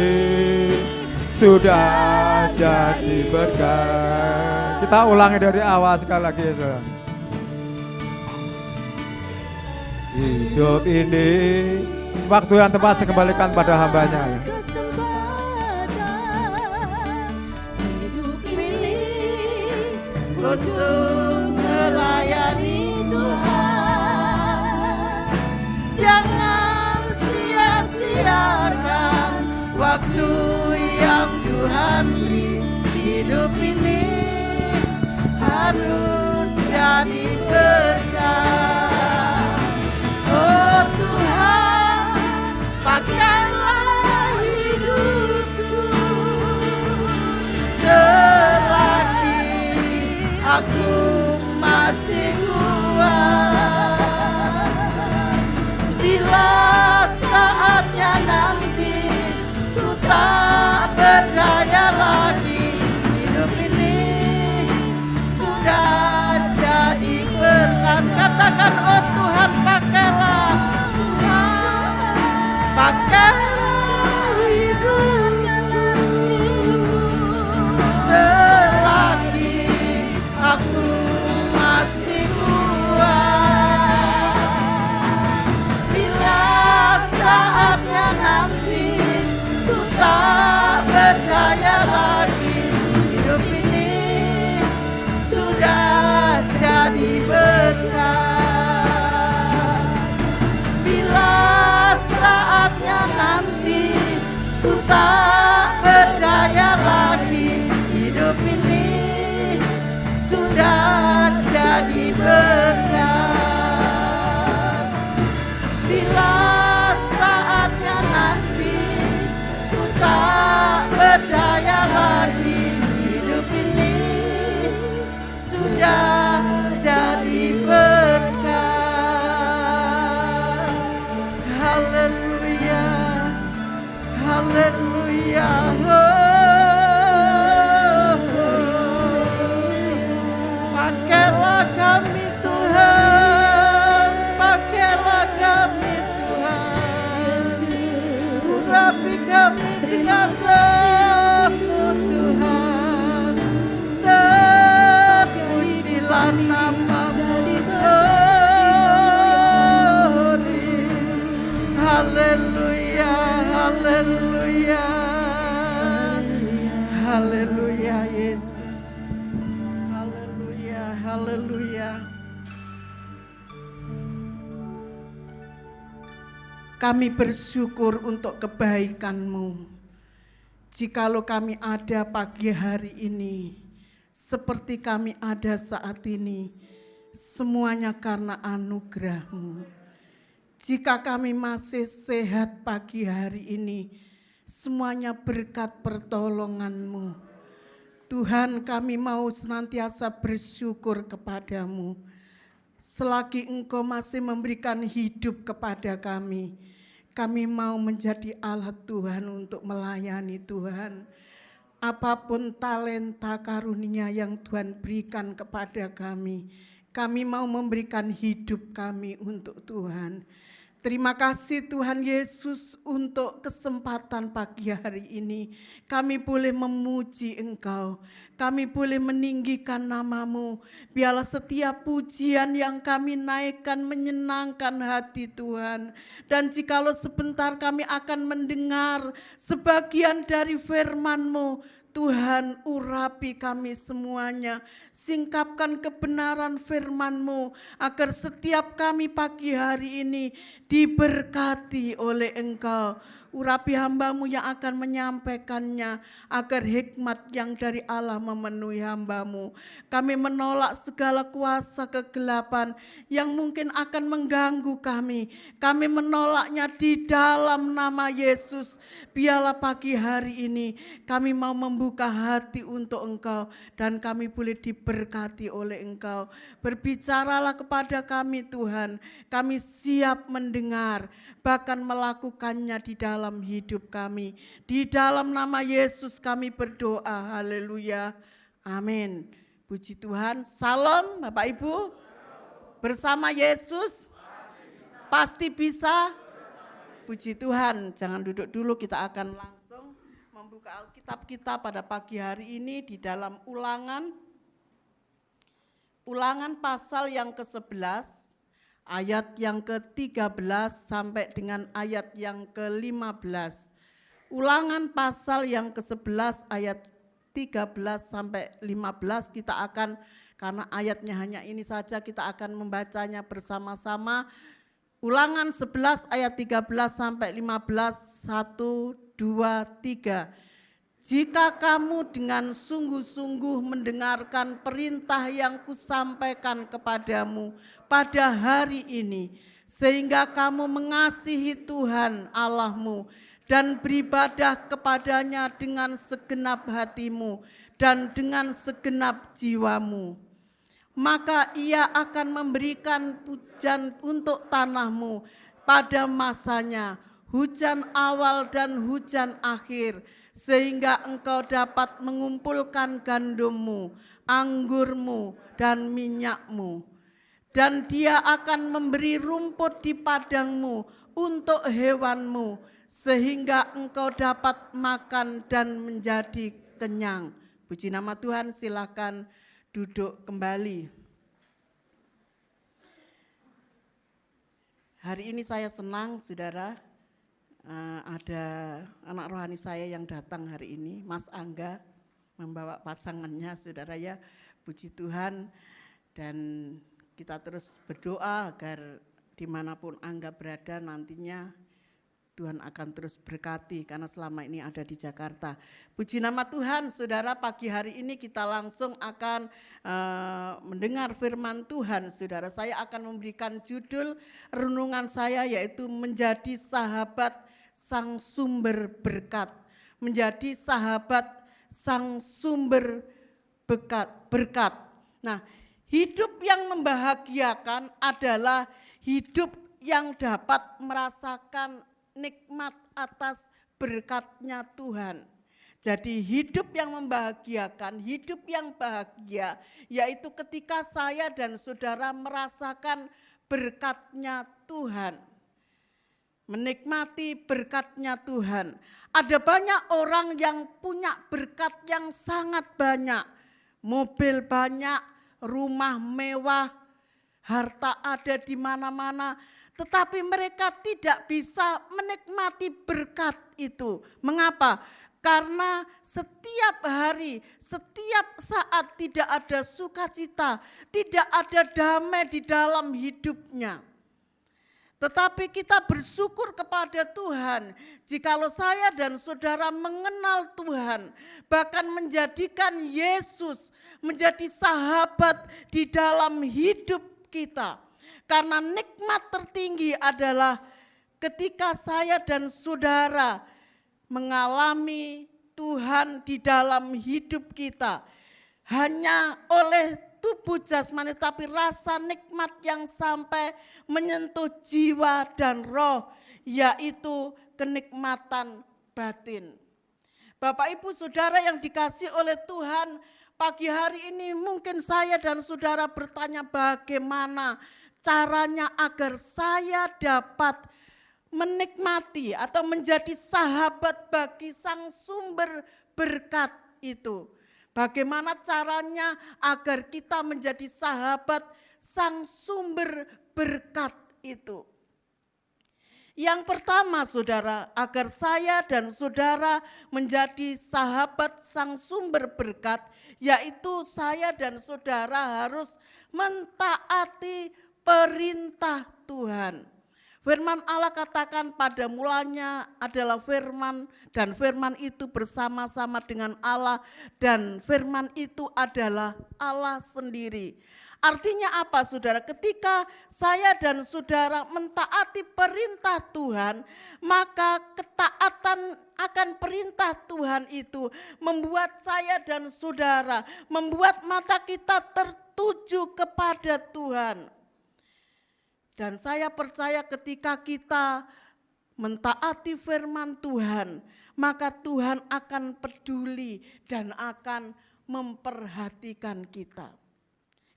sudah jadi berkat. Kita ulangi dari awal sekali lagi, saudara. Hidup ini, waktu yang tepat dikembalikan pada hambanya. Hidup ini untuk melayani Tuhan. Jangan sia-siakan waktu yang Tuhan beri. Hidup ini harus jadi berkat. Oh Tuhan, pakailah hidupku. Selagi aku masih kuat, bila saatnya nanti ku tak berdaya lagi, hidup ini sudah jadi berkat. Katakan, oh Tuhan, pakailah, pakailah hidupku. Selagi aku masih kuat, bila saatnya nanti ku tak berdaya lagi, hidup ini sudah jadi berkat. Bila saatnya nanti ku tak berdaya lagi, hidup ini sudah jadi berkat. Bila saatnya nanti ku tak berdaya lagi, hidup ini sudah jadi berkat. Haleluya, haleluya. Pakailah kami Tuhan, pakailah kami Tuhan. Tuhan namamu. Haleluya, haleluya, haleluya Yesus, haleluya, haleluya. Kami bersyukur untuk kebaikan-Mu. Jikalau kami ada pagi hari ini, seperti kami ada saat ini, semuanya karena anugerah-Mu. Jika kami masih sehat pagi hari ini, semuanya berkat pertolongan-Mu. Tuhan, kami mau senantiasa bersyukur kepada-Mu. Selagi Engkau masih memberikan hidup kepada kami mau menjadi alat Tuhan untuk melayani Tuhan. Apapun talenta karunia yang Tuhan berikan kepada kami mau memberikan hidup kami untuk Tuhan. Terima kasih Tuhan Yesus untuk kesempatan pagi hari ini. Kami boleh memuji Engkau, kami boleh meninggikan nama-Mu. Biarlah setiap pujian yang kami naikkan menyenangkan hati Tuhan. Dan jikalau sebentar kami akan mendengar sebagian dari firman-Mu, Tuhan, urapi kami semuanya, singkapkan kebenaran firman-Mu, agar setiap kami pagi hari ini diberkati oleh Engkau. Urapi hamba-Mu yang akan menyampaikannya, agar hikmat yang dari Allah memenuhi hamba-Mu. Kami menolak segala kuasa kegelapan yang mungkin akan mengganggu kami. Kami menolaknya di dalam nama Yesus. Biarlah pagi hari ini kami mau membuka hati untuk Engkau, dan kami boleh diberkati oleh Engkau. Berbicaralah kepada kami Tuhan, kami siap mendengar, bahkan melakukannya di dalam hidup kami. Di dalam nama Yesus kami berdoa, haleluya, amin. Puji Tuhan, salam Bapak Ibu. Bersama Yesus pasti bisa. Puji Tuhan, jangan duduk dulu, kita akan langsung membuka Alkitab kita pada pagi hari ini di dalam Ulangan pasal yang ke-11, ayat yang ke-13 sampai dengan ayat yang ke-15. Ulangan pasal yang ke-11 ayat 13 sampai 15 kita akan, karena ayatnya hanya ini saja, kita akan membacanya bersama-sama. Ulangan 11 ayat 13 sampai 15, 1, 2, 3. Jika kamu dengan sungguh-sungguh mendengarkan perintah yang kusampaikan kepadamu pada hari ini, sehingga kamu mengasihi Tuhan Allahmu dan beribadah kepadanya dengan segenap hatimu dan dengan segenap jiwamu, maka Ia akan memberikan hujan untuk tanahmu pada masanya, hujan awal dan hujan akhir, sehingga engkau dapat mengumpulkan gandummu, anggurmu, dan minyakmu. Dan Dia akan memberi rumput di padangmu untuk hewanmu, sehingga engkau dapat makan dan menjadi kenyang. Puji nama Tuhan, silakan duduk kembali. Hari ini saya senang, saudara, ada anak rohani saya yang datang hari ini, Mas Angga, membawa pasangannya, saudara ya. Puji Tuhan, dan kita terus berdoa agar dimanapun Angga berada nantinya Tuhan akan terus berkati, karena selama ini ada di Jakarta. Puji nama Tuhan, saudara, pagi hari ini kita langsung akan mendengar firman Tuhan. Saudara, saya akan memberikan judul renungan saya, yaitu menjadi sahabat sang sumber berkat. Menjadi sahabat sang sumber berkat. Nah, hidup yang membahagiakan adalah hidup yang dapat merasakan nikmat atas berkatnya Tuhan. Jadi hidup yang membahagiakan, hidup yang bahagia, yaitu ketika saya dan saudara merasakan berkatnya Tuhan. Menikmati berkatnya Tuhan. Ada banyak orang yang punya berkat yang sangat banyak. Mobil banyak, rumah mewah, harta ada di mana-mana, tetapi mereka tidak bisa menikmati berkat itu. Mengapa? Karena setiap hari, setiap saat tidak ada sukacita, tidak ada damai di dalam hidupnya. Tetapi kita bersyukur kepada Tuhan, jikalau saya dan saudara mengenal Tuhan, bahkan menjadikan Yesus menjadi sahabat di dalam hidup kita. Karena nikmat tertinggi adalah ketika saya dan saudara mengalami Tuhan di dalam hidup kita. Hanya oleh tubuh jasmani, tapi rasa nikmat yang sampai menyentuh jiwa dan roh, yaitu kenikmatan batin. Bapak Ibu Saudara yang dikasihi oleh Tuhan, pagi hari ini mungkin saya dan saudara bertanya, bagaimana caranya agar saya dapat menikmati atau menjadi sahabat bagi sang sumber berkat itu. Bagaimana caranya agar kita menjadi sahabat sang sumber berkat itu? Yang pertama saudara, agar saya dan saudara menjadi sahabat sang sumber berkat, yaitu saya dan saudara harus mentaati perintah Tuhan. Firman Allah katakan pada mulanya adalah firman, dan firman itu bersama-sama dengan Allah, dan firman itu adalah Allah sendiri. Artinya apa saudara? Ketika saya dan saudara mentaati perintah Tuhan, maka ketaatan akan perintah Tuhan itu membuat saya dan saudara, membuat mata kita tertuju kepada Tuhan. Dan saya percaya ketika kita mentaati firman Tuhan, maka Tuhan akan peduli dan akan memperhatikan kita.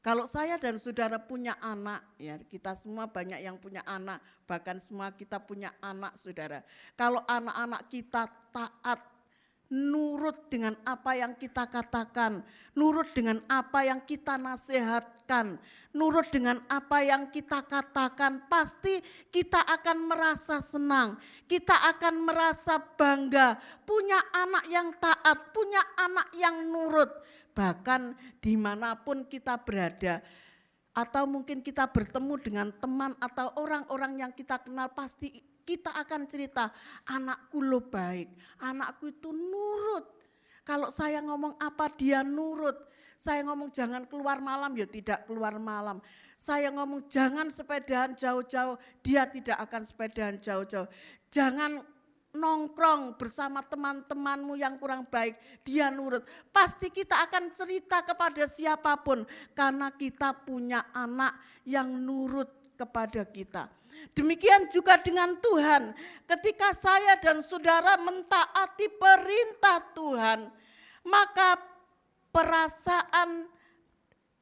Kalau saya dan saudara punya anak, ya kita semua banyak yang punya anak, bahkan semua kita punya anak saudara. Kalau anak-anak kita taat, nurut dengan apa yang kita katakan, nurut dengan apa yang kita nasihatkan, nurut dengan apa yang kita katakan, pasti kita akan merasa senang, kita akan merasa bangga, punya anak yang taat, punya anak yang nurut. Bahkan dimanapun kita berada, atau mungkin kita bertemu dengan teman atau orang-orang yang kita kenal, pasti kita akan cerita, anakku lo baik, anakku itu nurut. Kalau saya ngomong apa dia nurut. Saya ngomong jangan keluar malam, ya tidak keluar malam. Saya ngomong jangan sepedahan jauh-jauh, dia tidak akan sepedahan jauh-jauh. Jangan nongkrong bersama teman-temanmu yang kurang baik, dia nurut. Pasti kita akan cerita kepada siapapun, karena kita punya anak yang nurut kepada kita. Demikian juga dengan Tuhan, ketika saya dan saudara mentaati perintah Tuhan, maka perasaan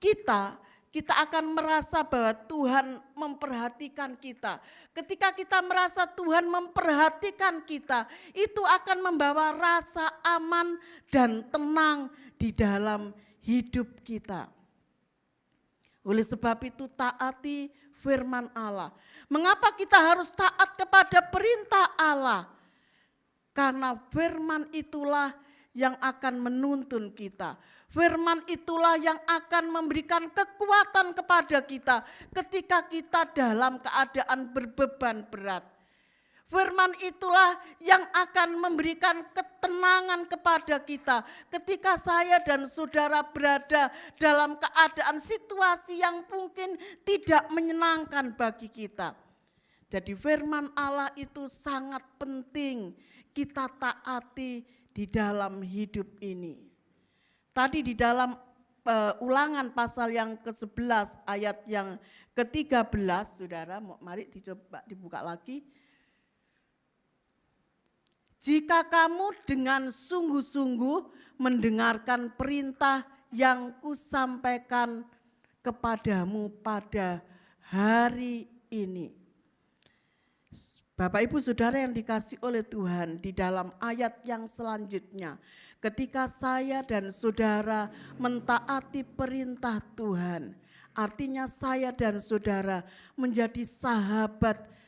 kita akan merasa bahwa Tuhan memperhatikan kita. Ketika kita merasa Tuhan memperhatikan kita, itu akan membawa rasa aman dan tenang di dalam hidup kita. Oleh sebab itu taati firman Allah. Mengapa kita harus taat kepada perintah Allah? Karena firman itulah yang akan menuntun kita. Firman itulah yang akan memberikan kekuatan kepada kita ketika kita dalam keadaan berbeban berat. Firman itulah yang akan memberikan ketenangan kepada kita ketika saya dan saudara berada dalam keadaan situasi yang mungkin tidak menyenangkan bagi kita. Jadi firman Allah itu sangat penting kita taati di dalam hidup ini. Tadi di dalam Ulangan pasal yang ke-11 ayat yang ke-13, saudara, mari dicoba dibuka lagi. Jika kamu dengan sungguh-sungguh mendengarkan perintah yang kusampaikan kepadamu pada hari ini. Bapak Ibu Saudara yang dikasihi oleh Tuhan, di dalam ayat yang selanjutnya, Ketika saya dan saudara mentaati perintah Tuhan, artinya saya dan saudara menjadi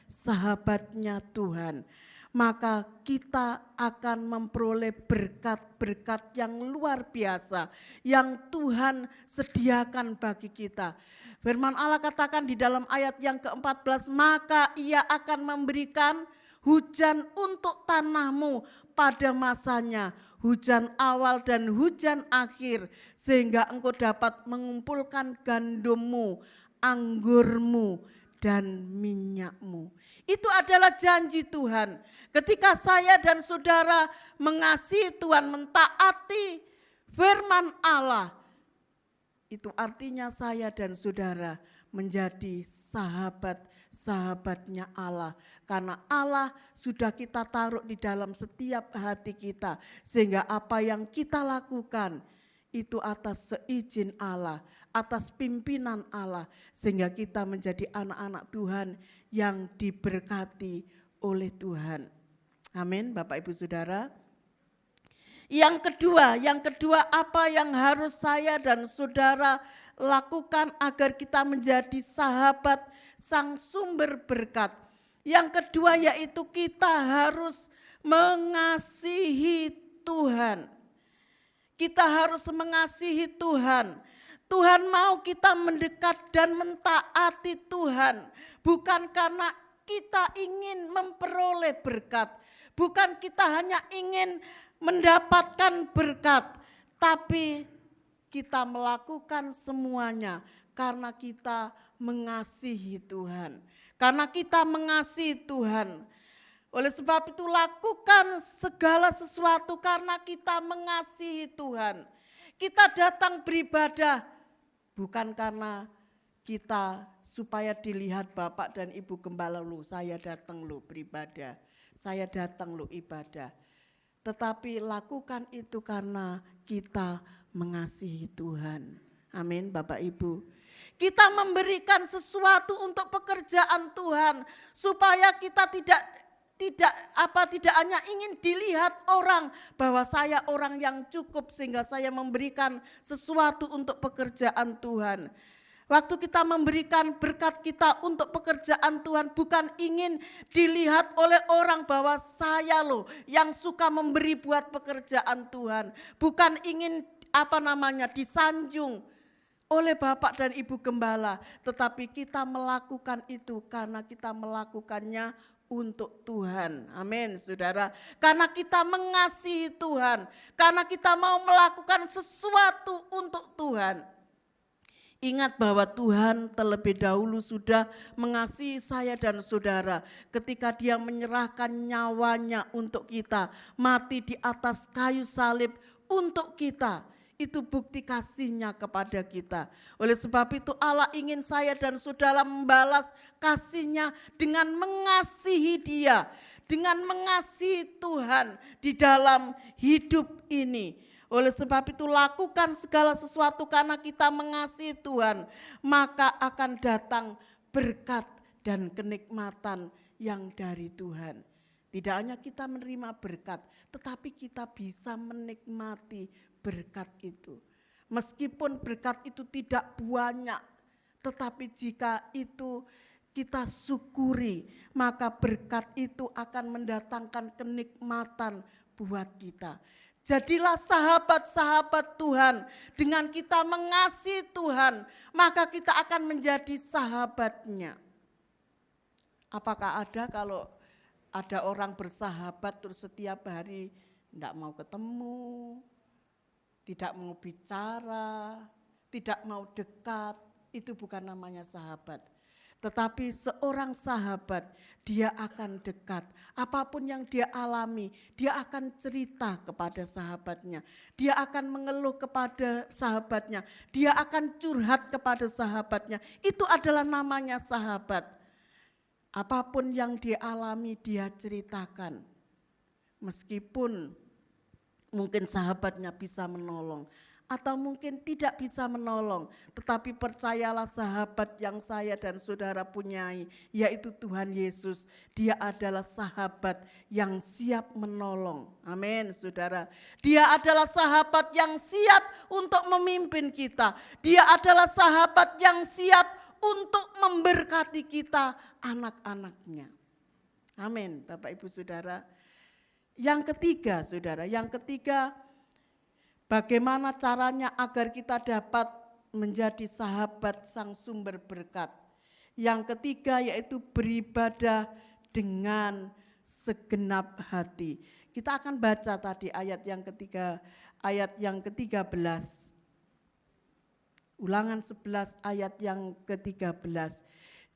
sahabatnya Tuhan, maka kita akan memperoleh berkat-berkat yang luar biasa yang Tuhan sediakan bagi kita. Firman Allah katakan di dalam ayat yang ke-14, maka Ia akan memberikan hujan untuk tanahmu pada masanya, hujan awal dan hujan akhir, sehingga engkau dapat mengumpulkan gandummu, anggurmu, dan minyakmu. Itu adalah janji Tuhan. Ketika saya dan saudara mengasihi Tuhan, mentaati firman Allah, itu artinya saya dan saudara menjadi sahabatnya Allah. Karena Allah sudah kita taruh di dalam setiap hati kita. Sehingga apa yang kita lakukan itu atas seizin Allah, atas pimpinan Allah. Sehingga kita menjadi anak-anak Tuhan yang diberkati oleh Tuhan. Amin, Bapak Ibu Saudara. Yang kedua apa yang harus saya dan saudara lakukan agar kita menjadi sahabat sang sumber berkat. Yang kedua yaitu kita harus mengasihi Tuhan. Kita harus mengasihi Tuhan. Tuhan mau kita mendekat dan mentaati Tuhan. Bukan karena kita ingin memperoleh berkat. Bukan kita hanya ingin mendapatkan berkat, tapi kita melakukan semuanya karena kita mengasihi Tuhan. Karena kita mengasihi Tuhan. Oleh sebab itu lakukan segala sesuatu karena kita mengasihi Tuhan. Kita datang beribadah bukan karena kita supaya dilihat Bapak dan Ibu Gembala, lu saya datang lu beribadah, saya datang lu ibadah. Tetapi lakukan itu karena kita mengasihi Tuhan. Amin Bapak Ibu. Kita memberikan sesuatu untuk pekerjaan Tuhan supaya kita tidak hanya ingin dilihat orang bahwa saya orang yang cukup sehingga saya memberikan sesuatu untuk pekerjaan Tuhan. Waktu kita memberikan berkat kita untuk pekerjaan Tuhan bukan ingin dilihat oleh orang bahwa saya loh yang suka memberi buat pekerjaan Tuhan. Bukan ingin disanjung oleh Bapak dan Ibu Gembala. Tetapi kita melakukan itu karena kita melakukannya untuk Tuhan. Amin saudara. Karena kita mengasihi Tuhan. Karena kita mau melakukan sesuatu untuk Tuhan. Ingat bahwa Tuhan terlebih dahulu sudah mengasihi saya dan saudara ketika Dia menyerahkan nyawanya untuk kita, mati di atas kayu salib untuk kita. Itu bukti kasih-Nya kepada kita. Oleh sebab itu Allah ingin saya dan saudara membalas kasih-Nya dengan mengasihi Dia, dengan mengasihi Tuhan di dalam hidup ini. Oleh sebab itu lakukan segala sesuatu karena kita mengasihi Tuhan, maka akan datang berkat dan kenikmatan yang dari Tuhan. Tidak hanya kita menerima berkat, tetapi kita bisa menikmati berkat itu. Meskipun berkat itu tidak banyak, tetapi jika itu kita syukuri, maka berkat itu akan mendatangkan kenikmatan buat kita. Jadilah sahabat-sahabat Tuhan. Dengan kita mengasihi Tuhan, maka kita akan menjadi sahabatnya. Apakah ada kalau ada orang bersahabat terus setiap hari tidak mau ketemu, tidak mau bicara, tidak mau dekat, itu bukan namanya sahabat. Tetapi seorang sahabat, dia akan dekat. Apapun yang dia alami, dia akan cerita kepada sahabatnya. Dia akan mengeluh kepada sahabatnya. Dia akan curhat kepada sahabatnya. Itu adalah namanya sahabat. Apapun yang dia alami, dia ceritakan. Meskipun mungkin sahabatnya bisa menolong. atau mungkin tidak bisa menolong, tetapi percayalah sahabat yang saya dan saudara punyai, yaitu Tuhan Yesus. Dia adalah sahabat yang siap menolong. Amin, saudara. Dia adalah sahabat yang siap untuk memimpin kita. Dia adalah sahabat yang siap untuk memberkati kita, anak-anaknya. Amin, Bapak Ibu Saudara. Yang ketiga, saudara, bagaimana caranya agar kita dapat menjadi sahabat sang sumber berkat. Yang ketiga yaitu beribadah dengan segenap hati. Kita akan baca tadi ayat yang ke-13. Ulangan 11 ayat yang ke-13.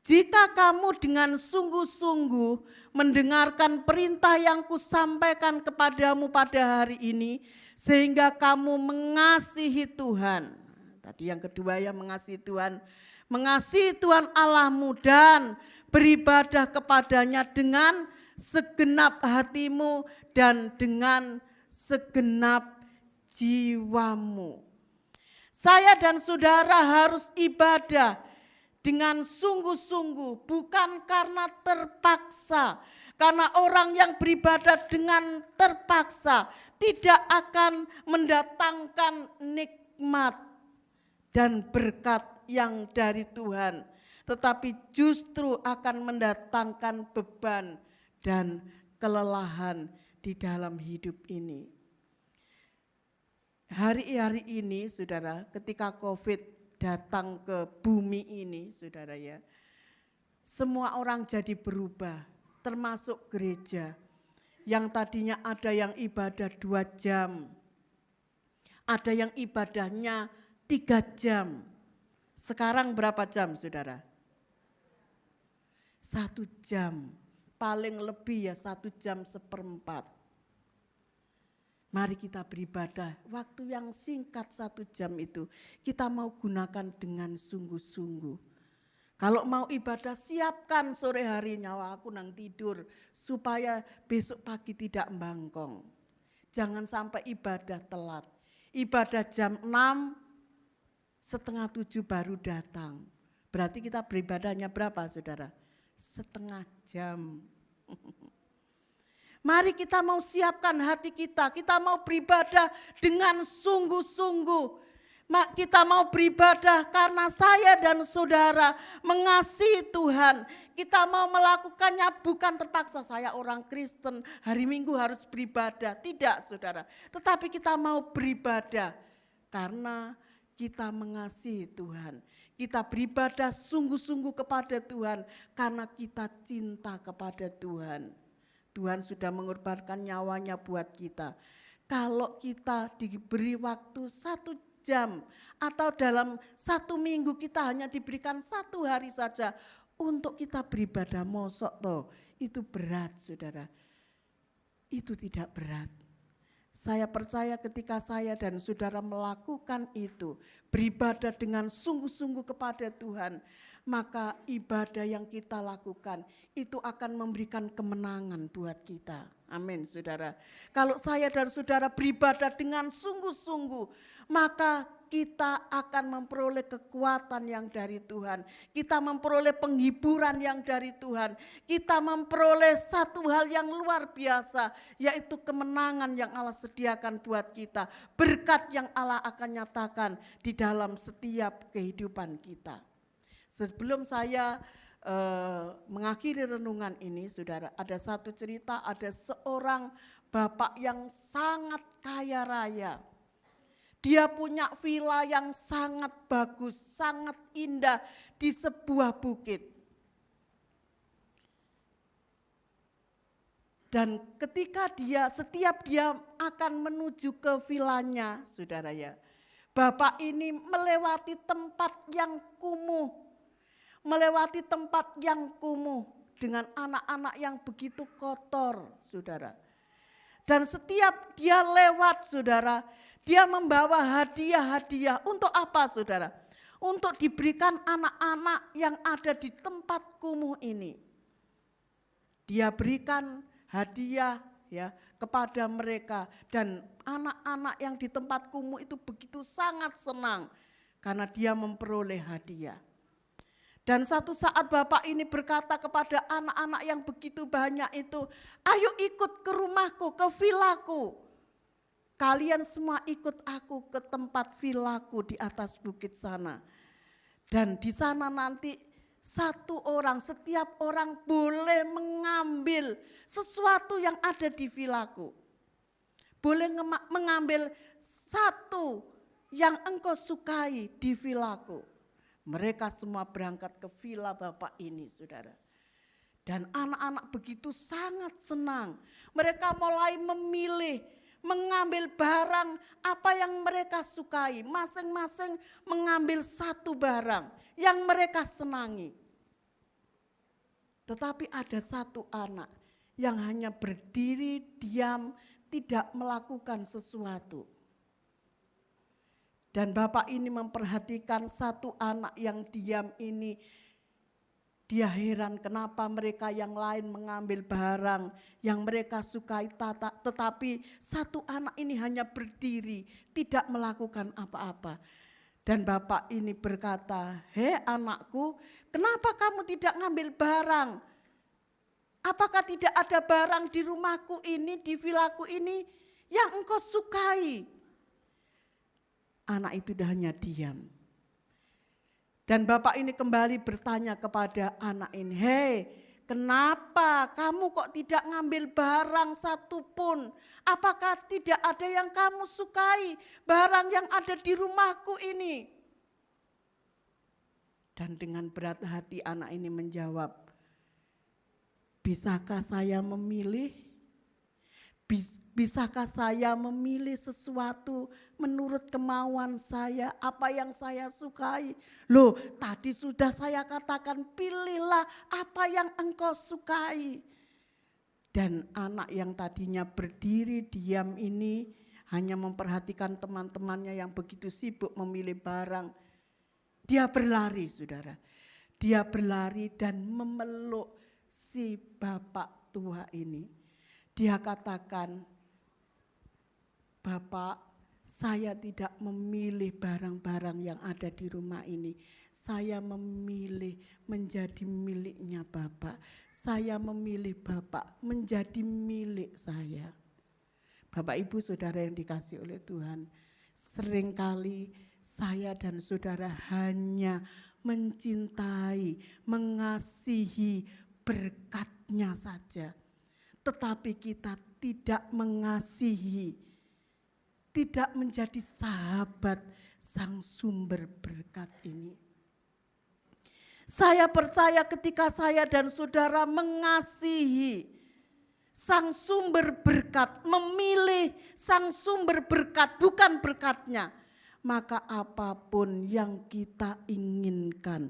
Jika kamu dengan sungguh-sungguh mendengarkan perintah yang kusampaikan kepadamu pada hari ini, sehingga kamu mengasihi Tuhan. Tadi yang kedua ya, mengasihi Tuhan Allahmu dan beribadah kepadanya dengan segenap hatimu dan dengan segenap jiwamu. Saya dan saudara harus ibadah dengan sungguh-sungguh, bukan karena terpaksa. Karena orang yang beribadah dengan terpaksa tidak akan mendatangkan nikmat dan berkat yang dari Tuhan, tetapi justru akan mendatangkan beban dan kelelahan di dalam hidup ini. Hari-hari ini, saudara, ketika COVID datang ke bumi ini, saudara ya, semua orang jadi berubah. Termasuk gereja yang tadinya ada yang ibadah 2 jam, ada yang ibadahnya 3 jam. Sekarang berapa jam, saudara? 1 jam, paling lebih ya 1 jam 1/4. Mari kita beribadah, waktu yang singkat 1 jam itu kita mau gunakan dengan sungguh-sungguh. Kalau mau ibadah, siapkan sore hari nyawa aku nang tidur supaya besok pagi tidak mbangkong. Jangan sampai ibadah telat. Ibadah jam 6, setengah 7 baru datang. Berarti kita beribadahnya berapa, saudara? Setengah jam. Mari kita mau siapkan hati kita mau beribadah dengan sungguh-sungguh. Kita mau beribadah karena saya dan saudara mengasihi Tuhan. Kita mau melakukannya bukan terpaksa, saya orang Kristen, hari Minggu harus beribadah. Tidak, saudara. Tetapi kita mau beribadah karena kita mengasihi Tuhan. Kita beribadah sungguh-sungguh kepada Tuhan karena kita cinta kepada Tuhan. Tuhan sudah mengorbankan nyawanya buat kita. Kalau kita diberi waktu 1 jam atau dalam 1 minggu kita hanya diberikan 1 hari saja untuk kita beribadah, mosok toh itu berat, saudara. Itu tidak berat. Saya percaya ketika saya dan saudara melakukan itu, beribadah dengan sungguh-sungguh kepada Tuhan, maka ibadah yang kita lakukan itu akan memberikan kemenangan buat kita. Amin, saudara. Kalau saya dan saudara beribadah dengan sungguh-sungguh, maka kita akan memperoleh kekuatan yang dari Tuhan. Kita memperoleh penghiburan yang dari Tuhan. Kita memperoleh satu hal yang luar biasa, yaitu kemenangan yang Allah sediakan buat kita. Berkat yang Allah akan nyatakan di dalam setiap kehidupan kita. Sebelum saya mengakhiri renungan ini, saudara, ada satu cerita, ada seorang bapak yang sangat kaya raya. Dia punya villa yang sangat bagus, sangat indah di sebuah bukit. Dan ketika setiap dia akan menuju ke villanya, saudara ya, bapak ini melewati tempat yang kumuh, dengan anak-anak yang begitu kotor, saudara. Dan setiap dia lewat, saudara, dia membawa hadiah-hadiah. Untuk apa, saudara? Untuk diberikan anak-anak yang ada di tempat kumuh ini. Dia berikan hadiah ya kepada mereka, dan anak-anak yang di tempat kumuh itu begitu sangat senang karena dia memperoleh hadiah. Dan satu saat bapak ini berkata kepada anak-anak yang begitu banyak itu, ayo ikut ke rumahku, ke vilaku. Kalian semua ikut aku ke tempat vilaku di atas bukit sana. Dan di sana nanti satu orang, setiap orang boleh mengambil sesuatu yang ada di vilaku. Boleh mengambil satu yang engkau sukai di vilaku. Mereka semua berangkat ke vila bapak ini, saudara. Dan anak-anak begitu sangat senang. Mereka mulai memilih, mengambil barang apa yang mereka sukai. Masing-masing mengambil satu barang yang mereka senangi. Tetapi ada satu anak yang hanya berdiri diam, tidak melakukan sesuatu. Dan bapak ini memperhatikan satu anak yang diam ini. Dia heran kenapa mereka yang lain mengambil barang yang mereka sukai, tetapi satu anak ini hanya berdiri, tidak melakukan apa-apa. Dan bapak ini berkata, "Hei anakku, kenapa kamu tidak ngambil barang? Apakah tidak ada barang di rumahku ini, di vilaku ini yang engkau sukai?" Anak itu hanya diam. Dan bapak ini kembali bertanya kepada anak ini, "Hei, kenapa kamu kok tidak ngambil barang satupun? Apakah tidak ada yang kamu sukai, barang yang ada di rumahku ini?" Dan dengan berat hati anak ini menjawab, "Bisakah saya memilih? Bisakah saya memilih sesuatu menurut kemauan saya, apa yang saya sukai? Loh, tadi sudah saya katakan pilihlah apa yang engkau sukai." Dan anak yang tadinya berdiri diam ini hanya memperhatikan teman-temannya yang begitu sibuk memilih barang. Dia berlari, saudara. Dia berlari dan memeluk si bapak tua ini. Dia katakan, "Bapak, saya tidak memilih barang-barang yang ada di rumah ini. Saya memilih menjadi miliknya Bapak. Saya memilih Bapak menjadi milik saya." Bapak, Ibu, Saudara yang dikasihi oleh Tuhan, seringkali saya dan saudara hanya mencintai, mengasihi berkat-Nya saja. Tetapi kita tidak mengasihi, tidak menjadi sahabat sang sumber berkat ini. Saya percaya ketika saya dan saudara mengasihi sang sumber berkat, memilih sang sumber berkat, bukan berkat-Nya, maka apapun yang kita inginkan,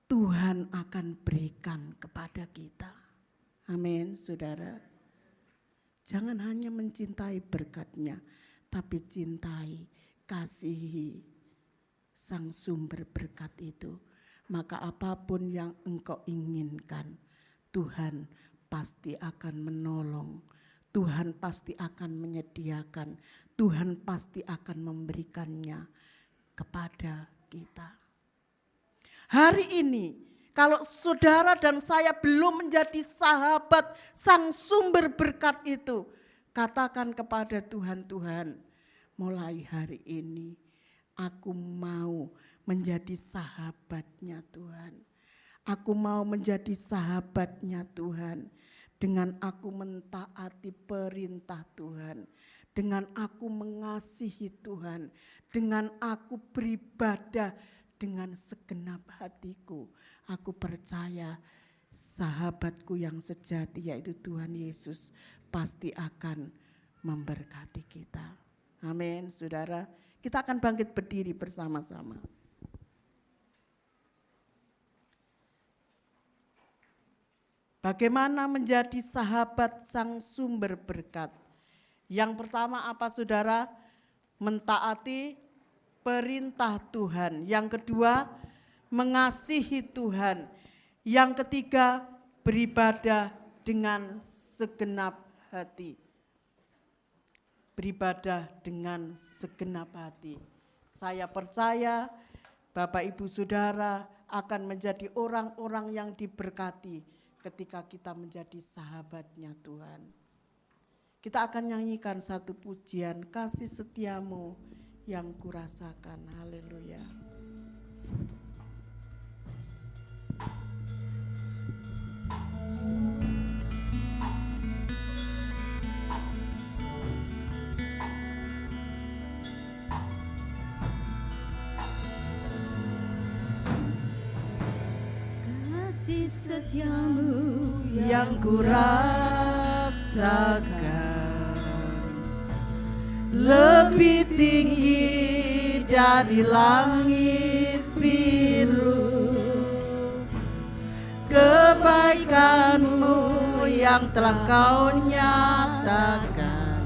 Tuhan akan berikan kepada kita. Amin, saudara. Jangan hanya mencintai berkat-Nya, tapi cintai, kasihi sang sumber berkat itu. Maka apapun yang engkau inginkan, Tuhan pasti akan menolong. Tuhan pasti akan menyediakan. Tuhan pasti akan memberikannya kepada kita. Hari ini, kalau saudara dan saya belum menjadi sahabat sang sumber berkat itu, katakan kepada Tuhan, "Tuhan, mulai hari ini aku mau menjadi sahabat-Nya Tuhan. Aku mau menjadi sahabat-Nya Tuhan. Dengan aku mentaati perintah Tuhan, dengan aku mengasihi Tuhan, dengan aku beribadah dengan segenap hatiku. Aku percaya sahabatku yang sejati yaitu Tuhan Yesus pasti akan memberkati kita." Amin, saudara. Kita akan bangkit berdiri bersama-sama. Bagaimana menjadi sahabat sang sumber berkat? Yang pertama apa, saudara? Mentaati perintah Tuhan. Yang kedua, mengasihi Tuhan. Yang ketiga, beribadah dengan segenap hati, beribadah dengan segenap hati. Saya percaya Bapak Ibu Saudara akan menjadi orang-orang yang diberkati ketika kita menjadi sahabatnya Tuhan. Kita akan nyanyikan satu pujian, kasih setiamu yang kurasakan. Haleluya. Kasih setiamu Yang kurasakan lebih tinggi dari langit biru, kebaikanmu yang telah kau nyatakan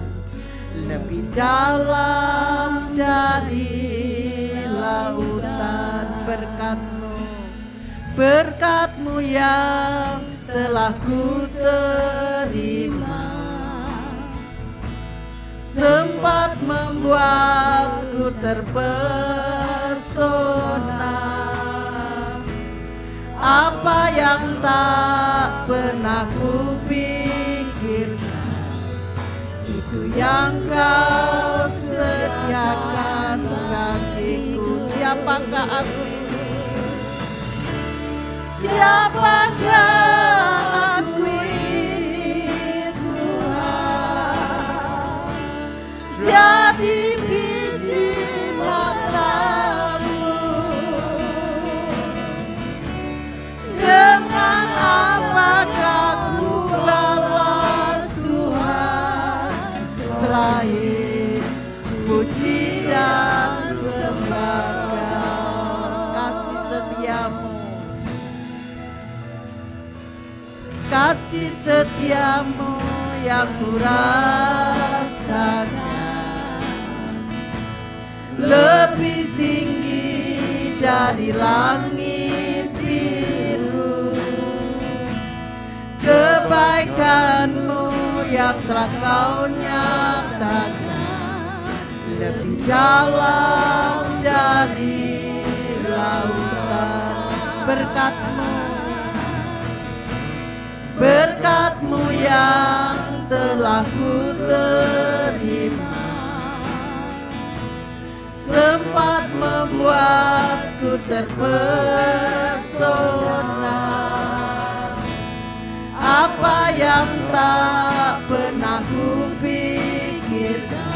lebih dalam dari lautan. Berkat-Mu yang telah ku terima sempat membuatku terpesona. Apa yang tak pernah ku pikirkan, itu yang Kau sediakan bagiku. Siapakah aku ini? Siapakah aku ini Tuhan? Jadi biji mata-Mu. Dengan apakah ku balas Tuhan selain puji dan sembah kasih setiamu. Kasih setiamu yang kurasakan lebih tinggi dari langit biru, kebaikan-Mu yang telah Kau nyatakan lebih dalam dari lautan. Berkat-Mu yang telah ku terima sempat membuatku terpesona. Apa yang tak pernah ku pikirkan,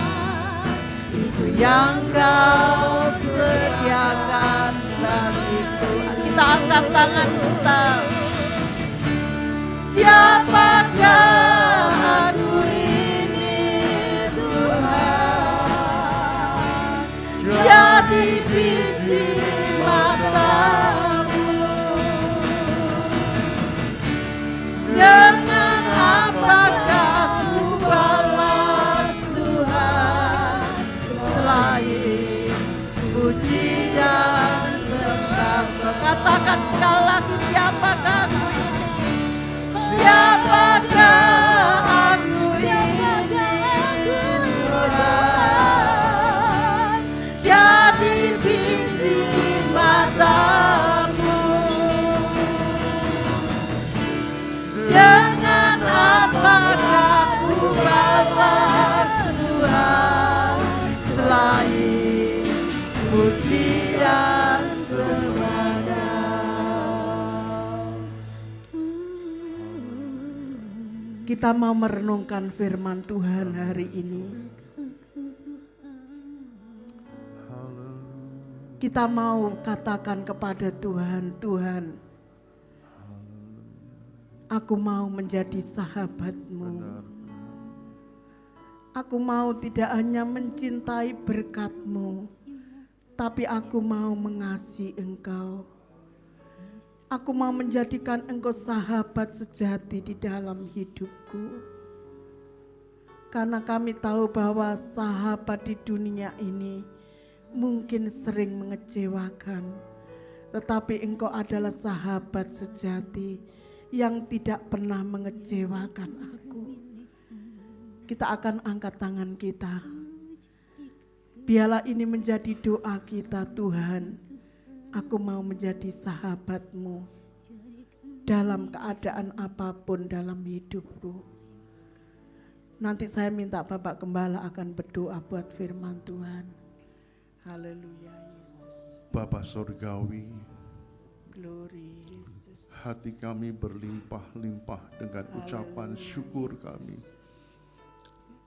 itu yang Kau sediakan bagiku. Kita angkat tangan kita. Siapakah aku ini Tuhan? Jadi biji mata-Mu. Dengan apakah ku balas Tuhan selain puji dan sembah? Katakan sekali lagi, siapakah aku ini? Siapakah aku ini Tuhan? Jadi biji mata-Mu. Dengan apakah ku balas Tuhan selain puji dan sembah? Kita mau merenungkan firman Tuhan hari ini. Kita mau katakan kepada Tuhan, Tuhan, aku mau menjadi sahabat-Mu. Aku mau tidak hanya mencintai berkat-Mu, tapi aku mau mengasihi Engkau. Aku mau menjadikan Engkau sahabat sejati di dalam hidupku. Karena kami tahu bahwa sahabat di dunia ini mungkin sering mengecewakan. Tetapi Engkau adalah sahabat sejati yang tidak pernah mengecewakan aku. kita akan angkat tangan kita. Biarlah ini menjadi doa kita, Tuhan. Aku mau menjadi sahabat-Mu dalam keadaan apapun dalam hidupku. Nanti saya minta Bapak Gembala akan berdoa buat firman Tuhan. Haleluya Yesus. Bapa Surgawi, Glory Yesus. hati kami berlimpah-limpah dengan ucapan syukur kami.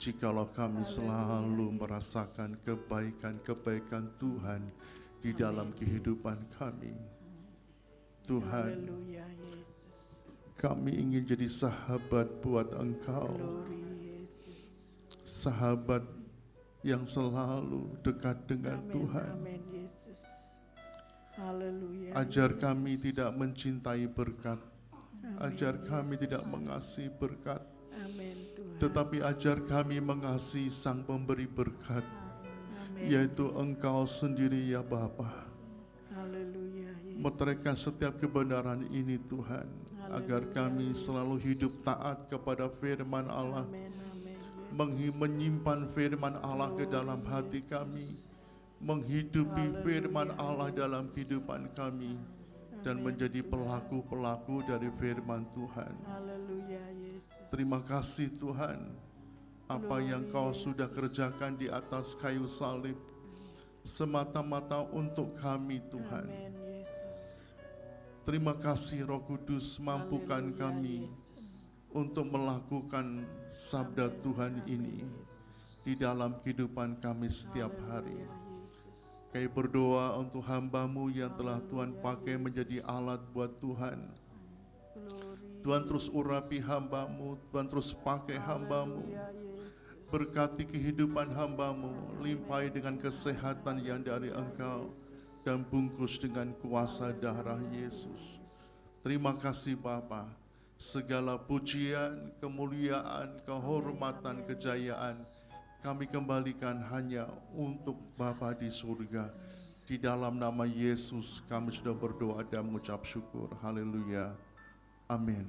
Jikalau kami selalu merasakan kebaikan-kebaikan Tuhan di dalam kehidupan kami. Tuhan, Haleluya Yesus. kami ingin jadi sahabat buat Engkau. Glory Yesus. Sahabat yang selalu dekat dengan Amin, Tuhan. amin Yesus. Haleluya. Ajar kami tidak mencintai berkat. Amin, Ajar kami Yesus. tidak mengasihi berkat. Amin Tuhan. Tetapi ajar kami mengasihi Sang Pemberi berkat, Amin. yaitu Engkau sendiri ya Bapa. Haleluya Yesus. Meteraikan setiap kebenaran ini Tuhan, agar kami selalu hidup taat kepada firman Allah, Amin, amin Yesus. menyimpan firman Allah ke dalam hati kami, menghidupi firman Allah dalam kehidupan kami, dan menjadi pelaku-pelaku dari firman Tuhan. Haleluya Yesus. Terima kasih Tuhan, apa yang Kau sudah kerjakan di atas kayu salib, semata-mata untuk kami Tuhan. Amin Yesus. Terima kasih Roh Kudus, mampukan Haleluya, kami Yesus. untuk melakukan sabda Tuhan ini di dalam kehidupan kami setiap hari. Haleluya, Yesus. Kami berdoa untuk hamba-Mu yang telah Tuhan pakai menjadi alat buat Tuhan. Glory. Tuhan terus urapi hamba-Mu, Tuhan terus pakai hamba-Mu. Haleluya, Yesus. Berkati kehidupan hamba-Mu, limpahi dengan kesehatan yang dari Engkau, dan bungkus dengan kuasa darah Yesus. Terima kasih Bapa. Segala pujian, kemuliaan, kehormatan, kejayaan kami kembalikan hanya untuk Bapa di surga. Di dalam nama Yesus kami sudah berdoa dan mengucap syukur. Haleluya. Amin.